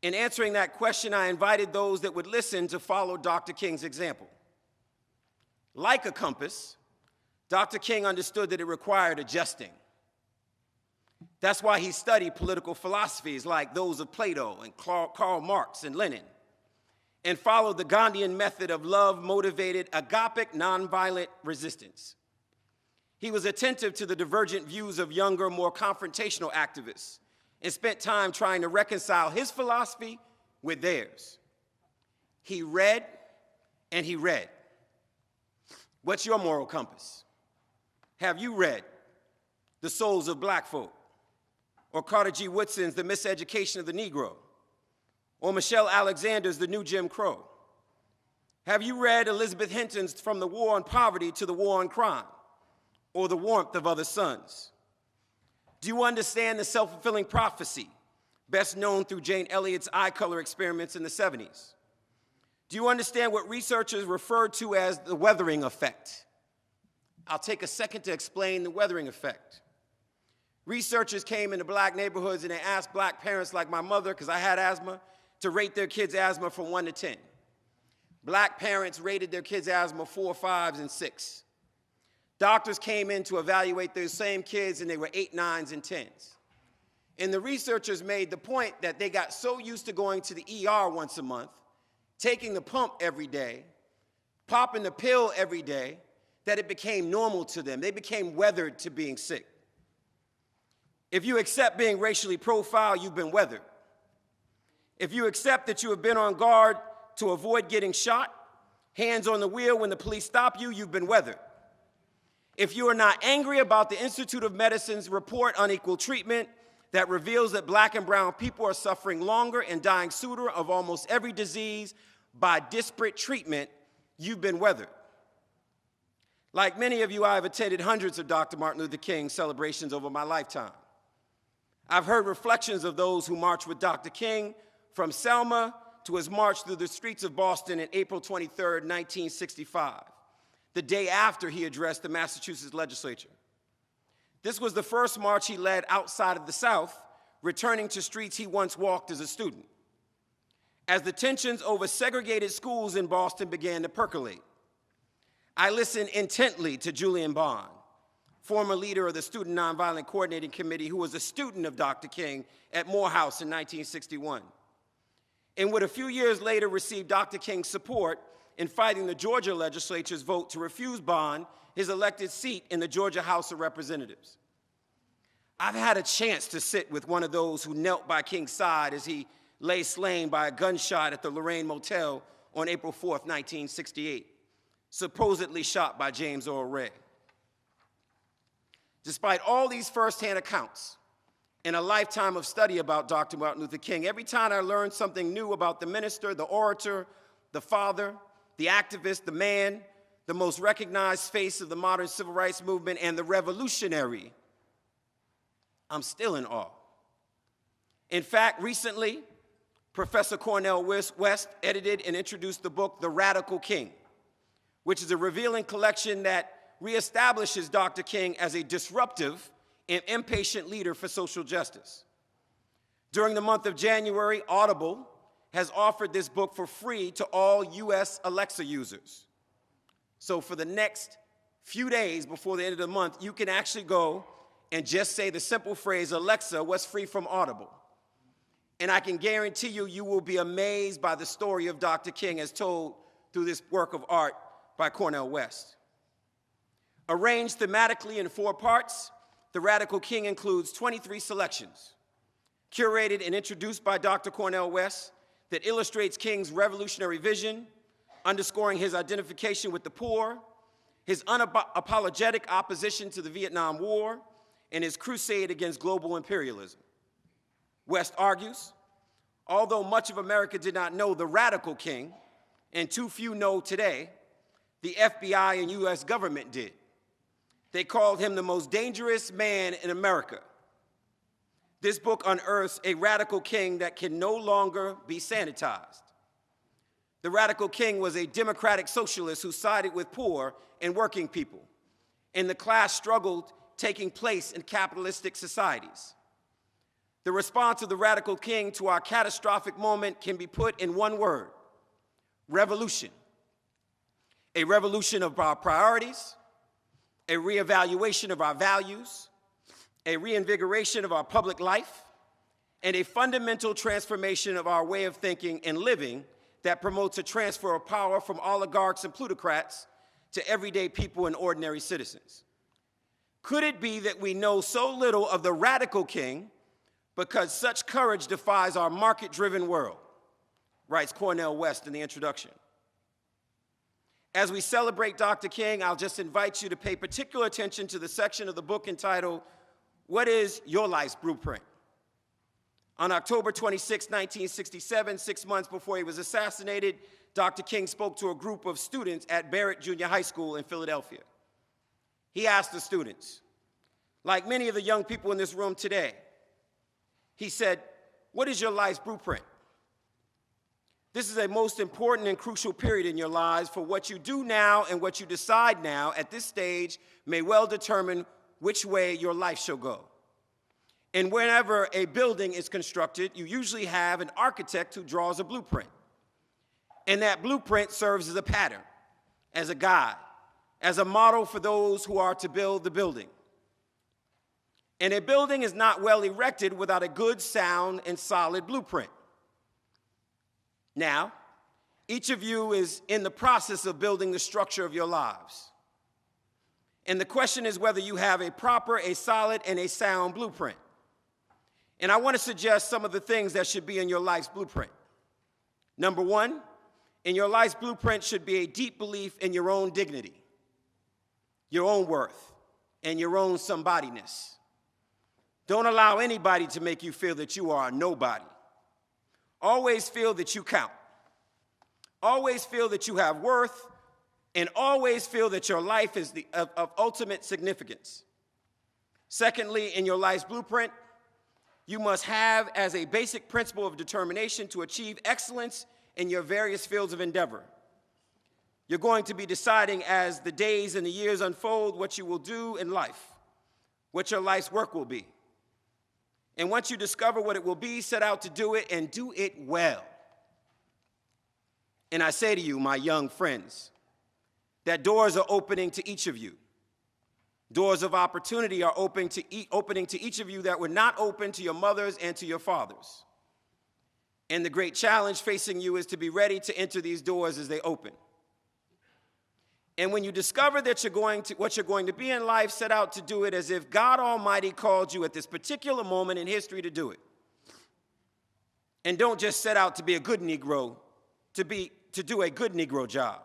[SPEAKER 8] In answering that question, I invited those that would listen to follow Dr. King's example. Like a compass, Dr. King understood that it required adjusting. That's why he studied political philosophies like those of Plato and Karl Marx and Lenin, and followed the Gandhian method of love-motivated, agapic, nonviolent resistance. He was attentive to the divergent views of younger, more confrontational activists, and spent time trying to reconcile his philosophy with theirs. He read and he read. What's your moral compass? Have you read The Souls of Black Folk, or Carter G. Woodson's The Miseducation of the Negro, or Michelle Alexander's The New Jim Crow? Have you read Elizabeth Hinton's From the War on Poverty to the War on Crime, or The Warmth of Other Suns? Do you understand the self-fulfilling prophecy, best known through Jane Elliott's eye color experiments in the 70s? Do you understand what researchers refer to as the weathering effect? I'll take a second to explain the weathering effect. Researchers came into black neighborhoods and they asked black parents like my mother, because I had asthma, to rate their kids' asthma from 1 to 10. Black parents rated their kids' asthma 4, 5s, and 6. Doctors came in to evaluate those same kids and they were 8, 9s, and 10s. And the researchers made the point that they got so used to going to the ER once a month, taking the pump every day, popping the pill every day, that it became normal to them. They became weathered to being sick. If you accept being racially profiled, you've been weathered. If you accept that you have been on guard to avoid getting shot, hands on the wheel when the police stop you, you've been weathered. If you are not angry about the Institute of Medicine's report on equal treatment, that reveals that black and brown people are suffering longer and dying sooner of almost every disease by disparate treatment, you've been weathered. Like many of you, I have attended hundreds of Dr. Martin Luther King celebrations over my lifetime. I've heard reflections of those who marched with Dr. King, from Selma to his march through the streets of Boston on April 23, 1965, the day after he addressed the Massachusetts legislature. This was the first march he led outside of the South, returning to streets he once walked as a student. As the tensions over segregated schools in Boston began to percolate, I listened intently to Julian Bond, former leader of the Student Nonviolent Coordinating Committee, who was a student of Dr. King at Morehouse in 1961, and would a few years later receive Dr. King's support in fighting the Georgia legislature's vote to refuse Bond his elected seat in the Georgia House of Representatives. I've had a chance to sit with one of those who knelt by King's side as he lay slain by a gunshot at the Lorraine Motel on April 4, 1968, supposedly shot by James Earl Ray. Despite all these firsthand accounts and a lifetime of study about Dr. Martin Luther King, every time I learned something new about the minister, the orator, the father, the activist, the man, the most recognized face of the modern civil rights movement, and the revolutionary, I'm still in awe. In fact, recently, Professor Cornel West edited and introduced the book, The Radical King, which is a revealing collection that reestablishes Dr. King as a disruptive and impatient leader for social justice. During the month of January, Audible has offered this book for free to all US Alexa users. So for the next few days before the end of the month, you can actually go and just say the simple phrase, Alexa, what's free from Audible? And I can guarantee you, you will be amazed by the story of Dr. King as told through this work of art by Cornel West. Arranged thematically in 4 parts, The Radical King includes 23 selections, curated and introduced by Dr. Cornel West, that illustrates King's revolutionary vision, underscoring his identification with the poor, his unapologetic opposition to the Vietnam War, and his crusade against global imperialism. West argues, although much of America did not know the Radical King, and too few know today, the FBI and US government did. They called him the most dangerous man in America. This book unearths a radical king that can no longer be sanitized. The Radical King was a democratic socialist who sided with poor and working people in the class struggle taking place in capitalistic societies. The response of the Radical King to our catastrophic moment can be put in one word: revolution. A revolution of our priorities, a reevaluation of our values, a reinvigoration of our public life, and a fundamental transformation of our way of thinking and living that promotes a transfer of power from oligarchs and plutocrats to everyday people and ordinary citizens. Could it be that we know so little of the Radical King because such courage defies our market-driven world, writes Cornel West in the introduction. As we celebrate Dr. King, I'll just invite you to pay particular attention to the section of the book entitled, What is Your Life's Blueprint? On October 26, 1967, 6 months before he was assassinated, Dr. King spoke to a group of students at Barrett Junior High School in Philadelphia. He asked the students, like many of the young people in this room today, he said, what is your life's blueprint? This is a most important and crucial period in your lives, for what you do now and what you decide now at this stage may well determine which way your life shall go. And whenever a building is constructed, you usually have an architect who draws a blueprint. And that blueprint serves as a pattern, as a guide, as a model for those who are to build the building. And a building is not well erected without a good, sound, and solid blueprint. Now, each of you is in the process of building the structure of your lives. And the question is whether you have a proper, a solid, and a sound blueprint. And I want to suggest some of the things that should be in your life's blueprint. Number one, in your life's blueprint should be a deep belief in your own dignity, your own worth, and your own somebodyness. Don't allow anybody to make you feel that you are a nobody. Always feel that you count. Always feel that you have worth, and always feel that your life is of ultimate significance. Secondly, in your life's blueprint, you must have as a basic principle of determination to achieve excellence in your various fields of endeavor. You're going to be deciding as the days and the years unfold what you will do in life, what your life's work will be. And once you discover what it will be, set out to do it and do it well. And I say to you, my young friends, that doors are opening to each of you. Doors of opportunity are opening to each of you that were not open to your mothers and to your fathers. And the great challenge facing you is to be ready to enter these doors as they open. And when you discover that what you're going to be in life, set out to do it as if God Almighty called you at this particular moment in history to do it. And don't just set out to be a good Negro, to do a good Negro job,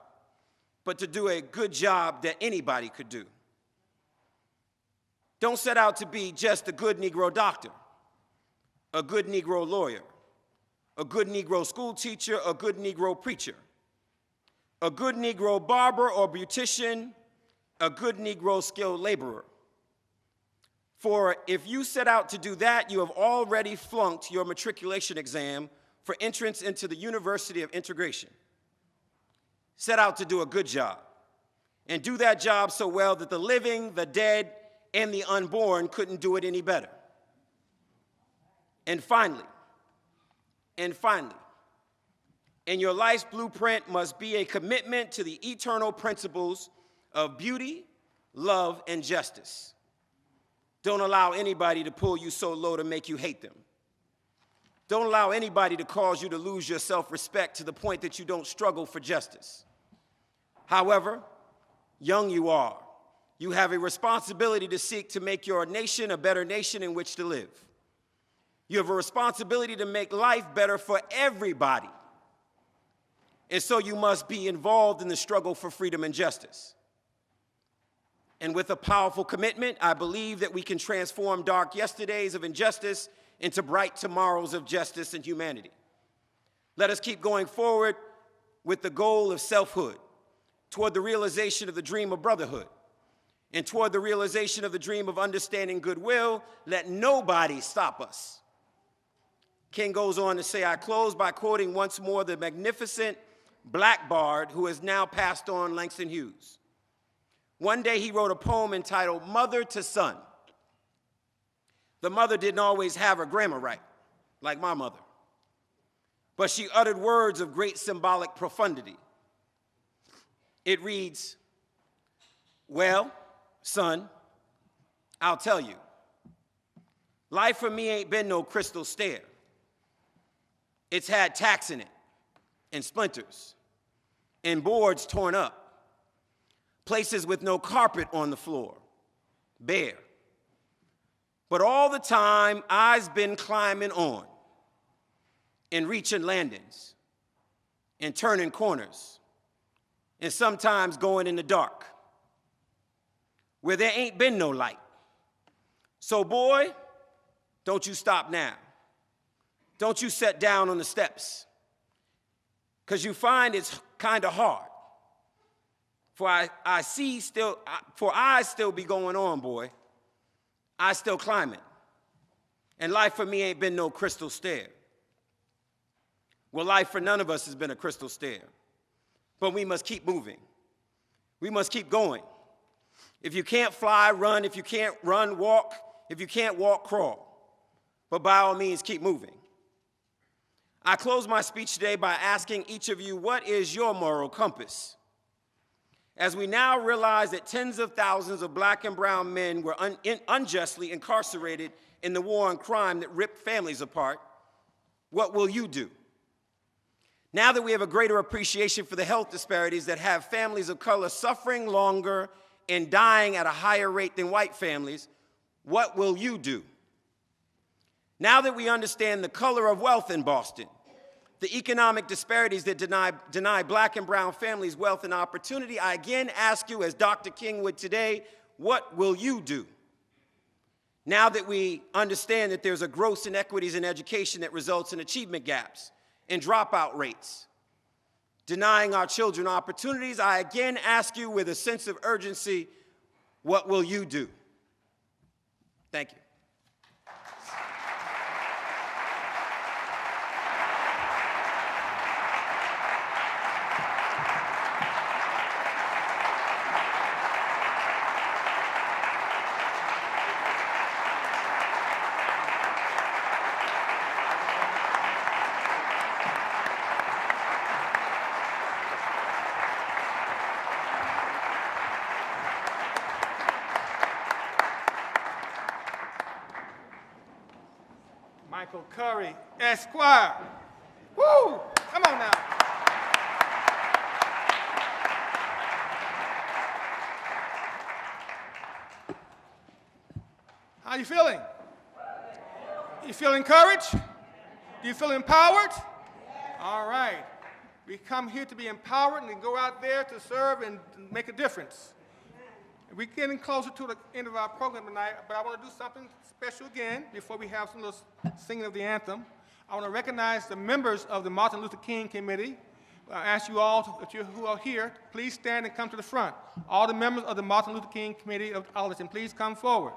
[SPEAKER 8] but to do a good job that anybody could do. Don't set out to be just a good Negro doctor, a good Negro lawyer, a good Negro school teacher, a good Negro preacher, a good Negro barber or beautician, a good Negro skilled laborer. For if you set out to do that, you have already flunked your matriculation exam for entrance into the University of Integration. Set out to do a good job, and do that job so well that the living, the dead, and the unborn couldn't do it any better. And finally, in your life's blueprint must be a commitment to the eternal principles of beauty, love, and justice. Don't allow anybody to pull you so low to make you hate them. Don't allow anybody to cause you to lose your self-respect to the point that you don't struggle for justice. However young you are, you have a responsibility to seek to make your nation a better nation in which to live. You have a responsibility to make life better for everybody. And so you must be involved in the struggle for freedom and justice. And with a powerful commitment, I believe that we can transform dark yesterdays of injustice into bright tomorrows of justice and humanity. Let us keep going forward with the goal of selfhood, toward the realization of the dream of brotherhood, and toward the realization of the dream of understanding goodwill. Let nobody stop us. King goes on to say, I close by quoting once more the magnificent Black bard who has now passed on, Langston Hughes. One day he wrote a poem entitled Mother to Son. The mother didn't always have her grammar right, like my mother, but she uttered words of great symbolic profundity. It reads, well, son, I'll tell you, life for me ain't been no crystal stair. It's had tacks in it, and splinters, and boards torn up, places with no carpet on the floor, bare. But all the time, I've been climbing on and reaching landings and turning corners and sometimes going in the dark where there ain't been no light. So boy, don't you stop now. Don't you sit down on the steps, because you find it's kind of hard. For I still be going on, boy. I still climbing. And life for me ain't been no crystal stair. Well, life for none of us has been a crystal stair. But we must keep moving. We must keep going. If you can't fly, run. If you can't run, walk. If you can't walk, crawl. But by all means, keep moving. I close my speech today by asking each of you, what is your moral compass? As we now realize that tens of thousands of black and brown men were unjustly incarcerated in the war on crime that ripped families apart, what will you do? Now that we have a greater appreciation for the health disparities that have families of color suffering longer and dying at a higher rate than white families, what will you do? Now that we understand the color of wealth in Boston, the economic disparities that deny black and brown families wealth and opportunity, I again ask you, as Dr. King would today, what will you do? Now that we understand that there's a gross inequities in education that results in achievement gaps and dropout rates, denying our children opportunities, I again ask you with a sense of urgency, what will you do? Thank you.
[SPEAKER 2] Michael Curry, Esquire. Woo! Come on now. How you feeling? You feel encouraged? Do you feel empowered? All right. We come here to be empowered and to go out there to serve and make a difference. We're getting closer to the end of our program tonight, but I want to do something special again before we have some little singing of the anthem. I want to recognize the members of the Martin Luther King Committee. I ask you all, if you who are here, please stand and come to the front. All the members of the Martin Luther King Committee of Arlington, please come forward.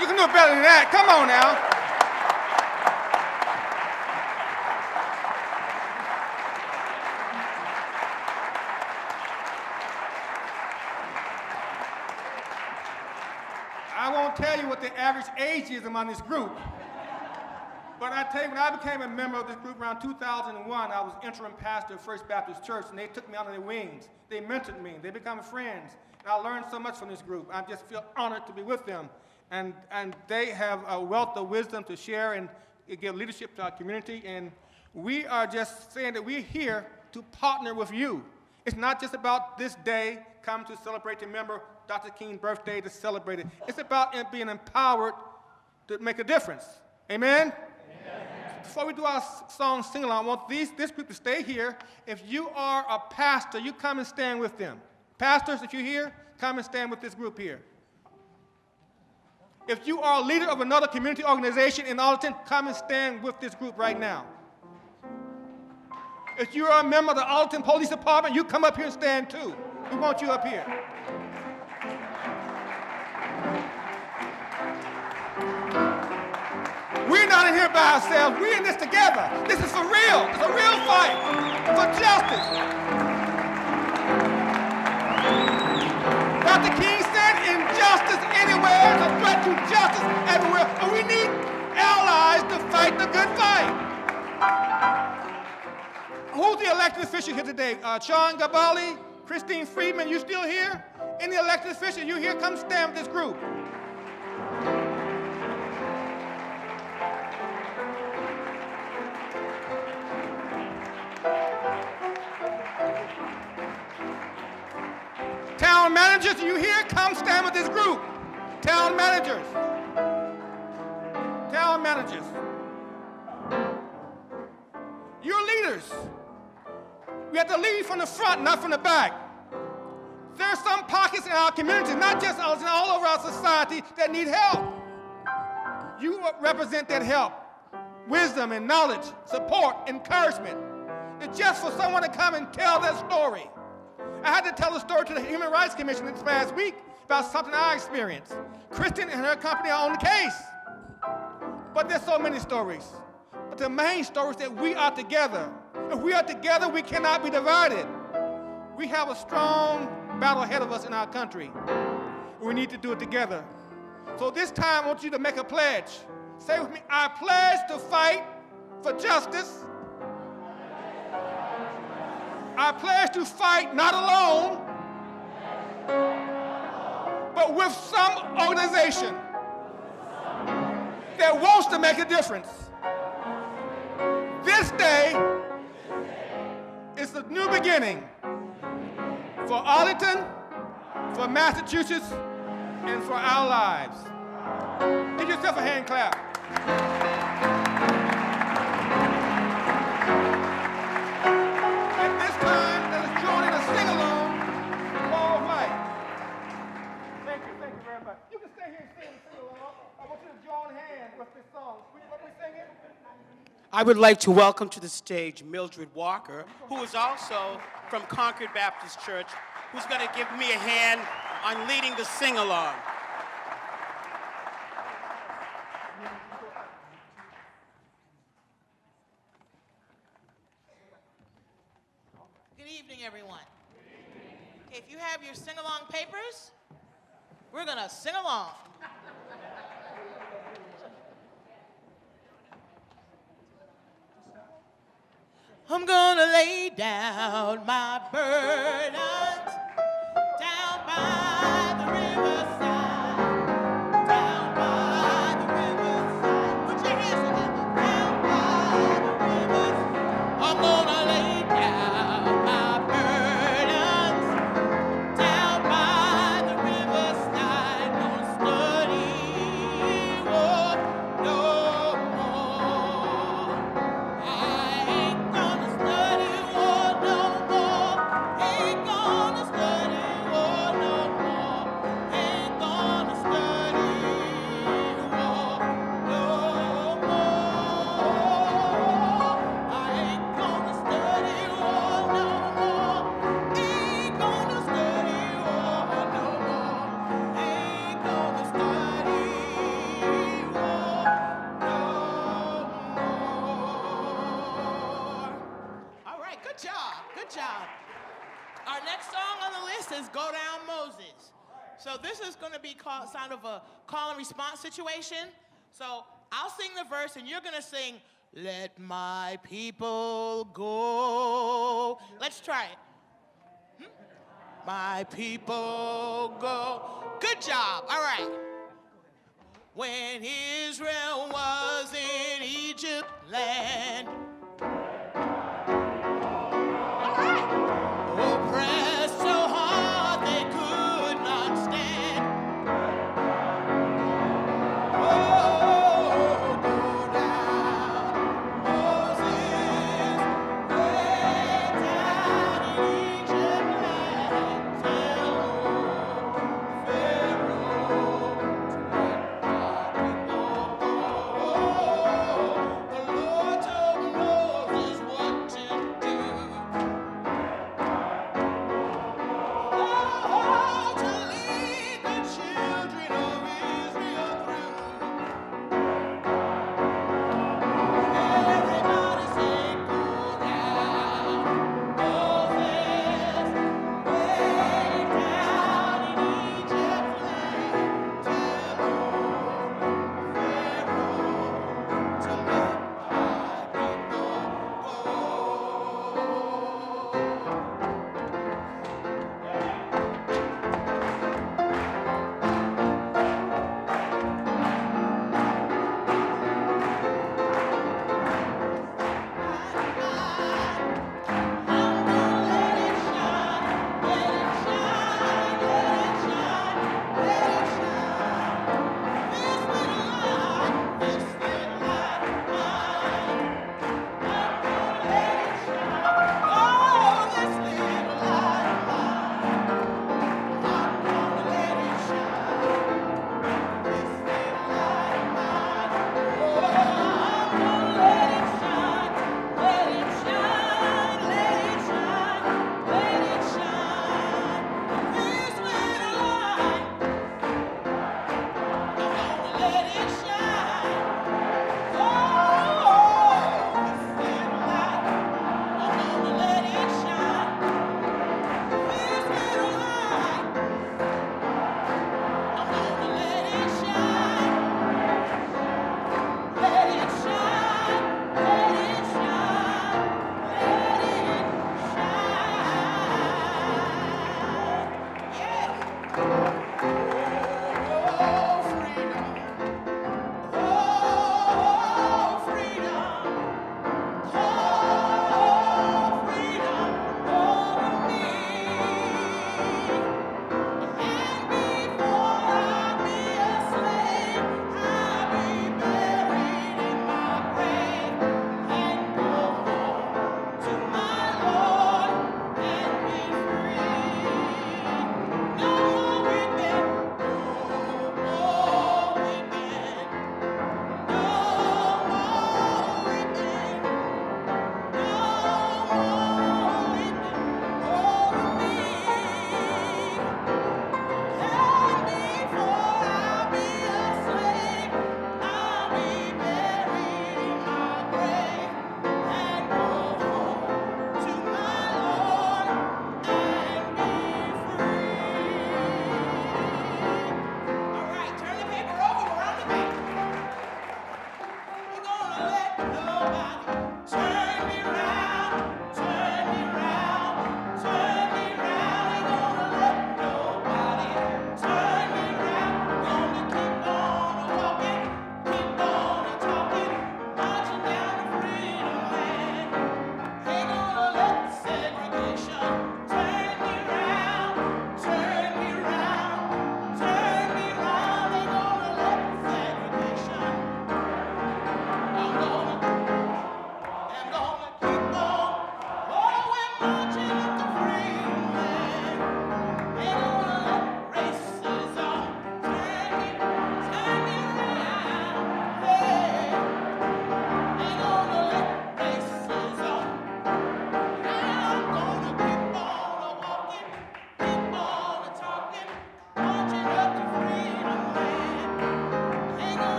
[SPEAKER 2] You can do better than that. Come on now. I won't tell you what the average age is among this group. But I tell you, when I became a member of this group around 2001, I was interim pastor of First Baptist Church, and they took me under their wings. They mentored me. They became friends. And I learned so much from this group. I just feel honored to be with them. And they have a wealth of wisdom to share and give leadership to our community. And we are just saying that we're here to partner with you. It's not just about this day, come to celebrate to remember Dr. King's birthday, to celebrate it. It's about being empowered to make a difference. Amen? Amen. Before we do our song sing-along, I want this group to stay here. If you are a pastor, you come and stand with them. Pastors, if you're here, come and stand with this group here. If you are a leader of another community organization in Arlington, come and stand with this group right now. If you are a member of the Arlington Police Department, you come up here and stand too. We want you up here. We're not in here by ourselves. We're in this together. This is for real. It's a real fight for justice. Dr. King said, injustice anywhere is a threat to justice everywhere. But we need allies to fight the good fight. Who's the elected official here today? Sean Gabali, Christine Friedman, you still here? Any elected official, you here? Come stand with this group. Town managers, you here? Come stand with this group. Town managers. Town managers. You're leaders. We have to lead from the front, not from the back. There are some pockets in our community, not just all over our society, that need help. You represent that help. Wisdom and knowledge, support, encouragement. It's just for someone to come and tell their story. I had to tell a story to the Human Rights Commission this past week about something I experienced. Kristen and her company are on the case. But there's so many stories. But the main story is that we are together. If we are together, we cannot be divided. We have a strong battle ahead of us in our country. We need to do it together. So this time, I want you to make a pledge. Say with me, I pledge to fight for justice. I pledge to fight not alone, but with some organization. that wants to make a difference. This day is the new beginning for Arlington, for Massachusetts, and for our lives. Give yourself a hand clap. At this time, let us join in a sing-along. All right. Thank you very much. You can stay here and sing along. I want you to join hands with this song. What are we singing?
[SPEAKER 9] I would like to welcome to the stage Mildred Walker, who is also from Concord Baptist Church, who's going to give me a hand on leading the sing-along.
[SPEAKER 10] Good evening, everyone. If you have your sing-along papers, we're going to sing along. I'm gonna lay down my burdens down by the riverside, down by the riverside. Put your hands together. Down by the riverside. I'm gonna lay down my burdens down by the riverside. Gonna study, oh, no more. I ain't gonna study, oh, no more. Ain't gonna study, oh, no more. Ain't gonna study, oh, no more. I ain't gonna study, oh, no more. Ain't gonna study, oh, no more. Ain't gonna study, oh, no more. All right, good job, good job. Our next song on the list is Go Down Moses. So this is going to be sound of a call and response situation. So I'll sing the verse and you're going to sing, let my people go. Let's try it. My people go. Good job, all right. When Israel was in Egypt land, oppressed so hard they could not stand. Oh, go down, Moses, way down in Egypt land. Tell old Pharaoh to let my people go. The Lord told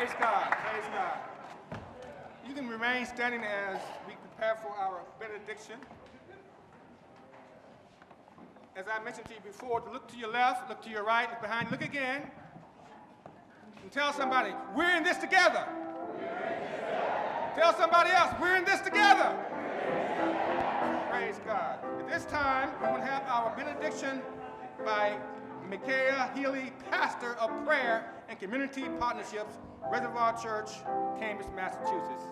[SPEAKER 2] Praise God. Praise God. You can remain standing as we prepare for our benediction. As I mentioned to you before, to look to your left, look to your right, look behind, look again. And tell somebody, we're in this together. Tell somebody else, we're in this together. Praise God. At this time, we're going to have our benediction by Micaiah Healy, Pastor of Prayer and Community Partnerships, Reservoir Church, Cambridge, Massachusetts.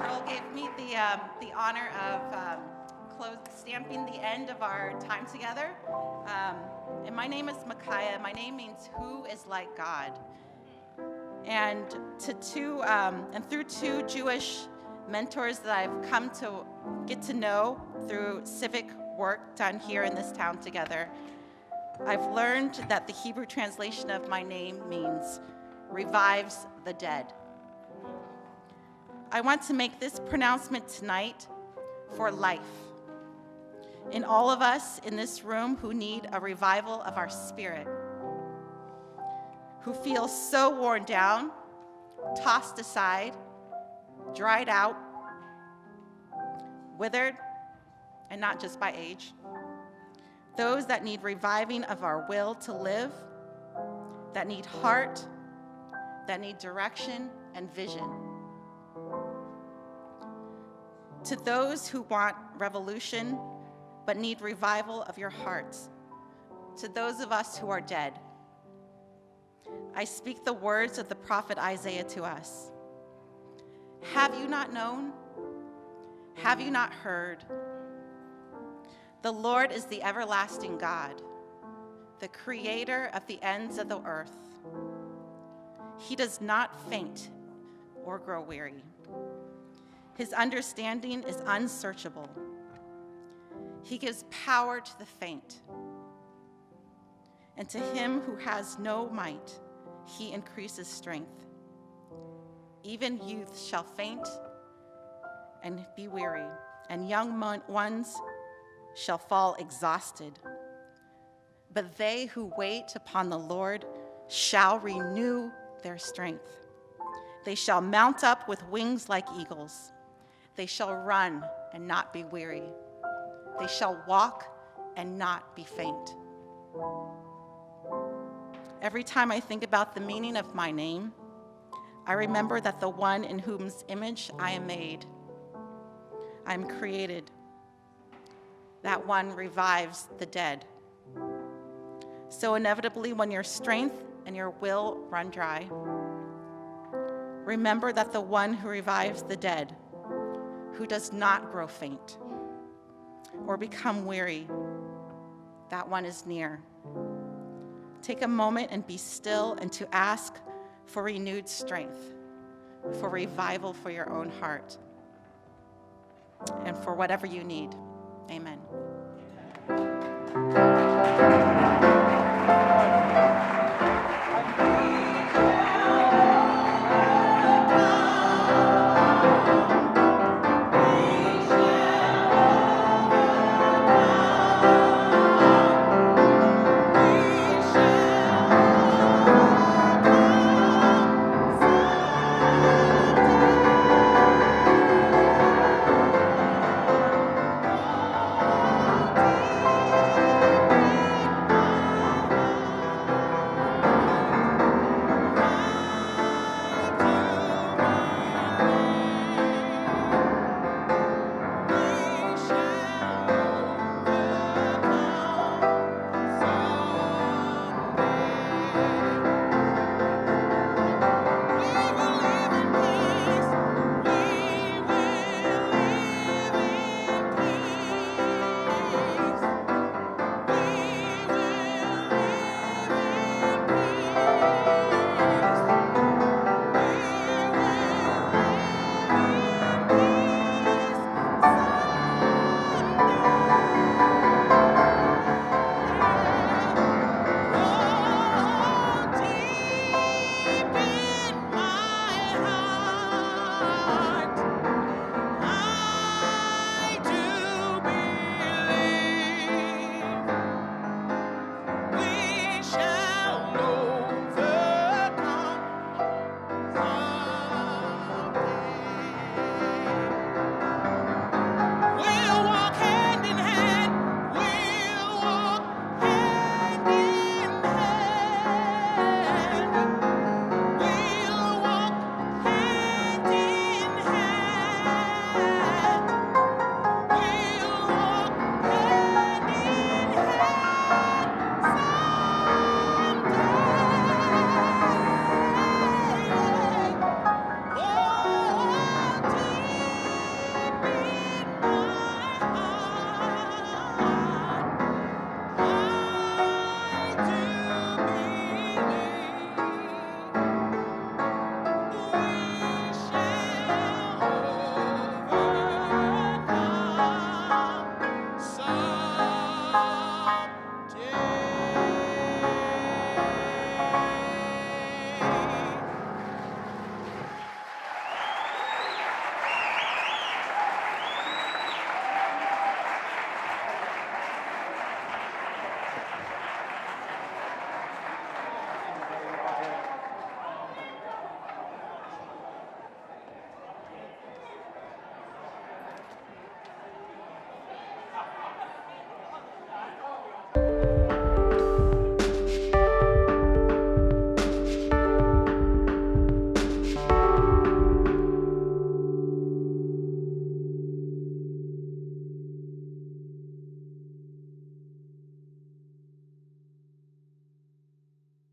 [SPEAKER 11] Earl gave me the honor of stamping the end of our time together. And my name is Micaiah. My name means who is like God. And through two Jewish mentors that I've come to get to know through civic work done here in this town together, I've learned that the Hebrew translation of my name means revives the dead. I want to make this pronouncement tonight for life. In all of us in this room who need a revival of our spirit, who feel so worn down, tossed aside, dried out, withered, and not just by age. Those that need reviving of our will to live, that need heart, that need direction and vision. To those who want revolution but need revival of your hearts. To those of us who are dead, I speak the words of the prophet Isaiah to us. Have you not known? Have you not heard? The Lord is the everlasting God, the creator of the ends of the earth. He does not faint or grow weary. His understanding is unsearchable. He gives power to the faint. And to him who has no might, he increases strength. Even youth shall faint and be weary, and young ones shall fall exhausted. But they who wait upon the Lord shall renew their strength. They shall mount up with wings like eagles. They shall run and not be weary. They shall walk and not be faint. Every time I think about the meaning of my name, I remember that the one in whose image I am made, I am created, that one revives the dead. So inevitably, when your strength and your will run dry, remember that the one who revives the dead, who does not grow faint or become weary, that one is near. Take a moment and be still and to ask for renewed strength, for revival for your own heart, and for whatever you need. Amen.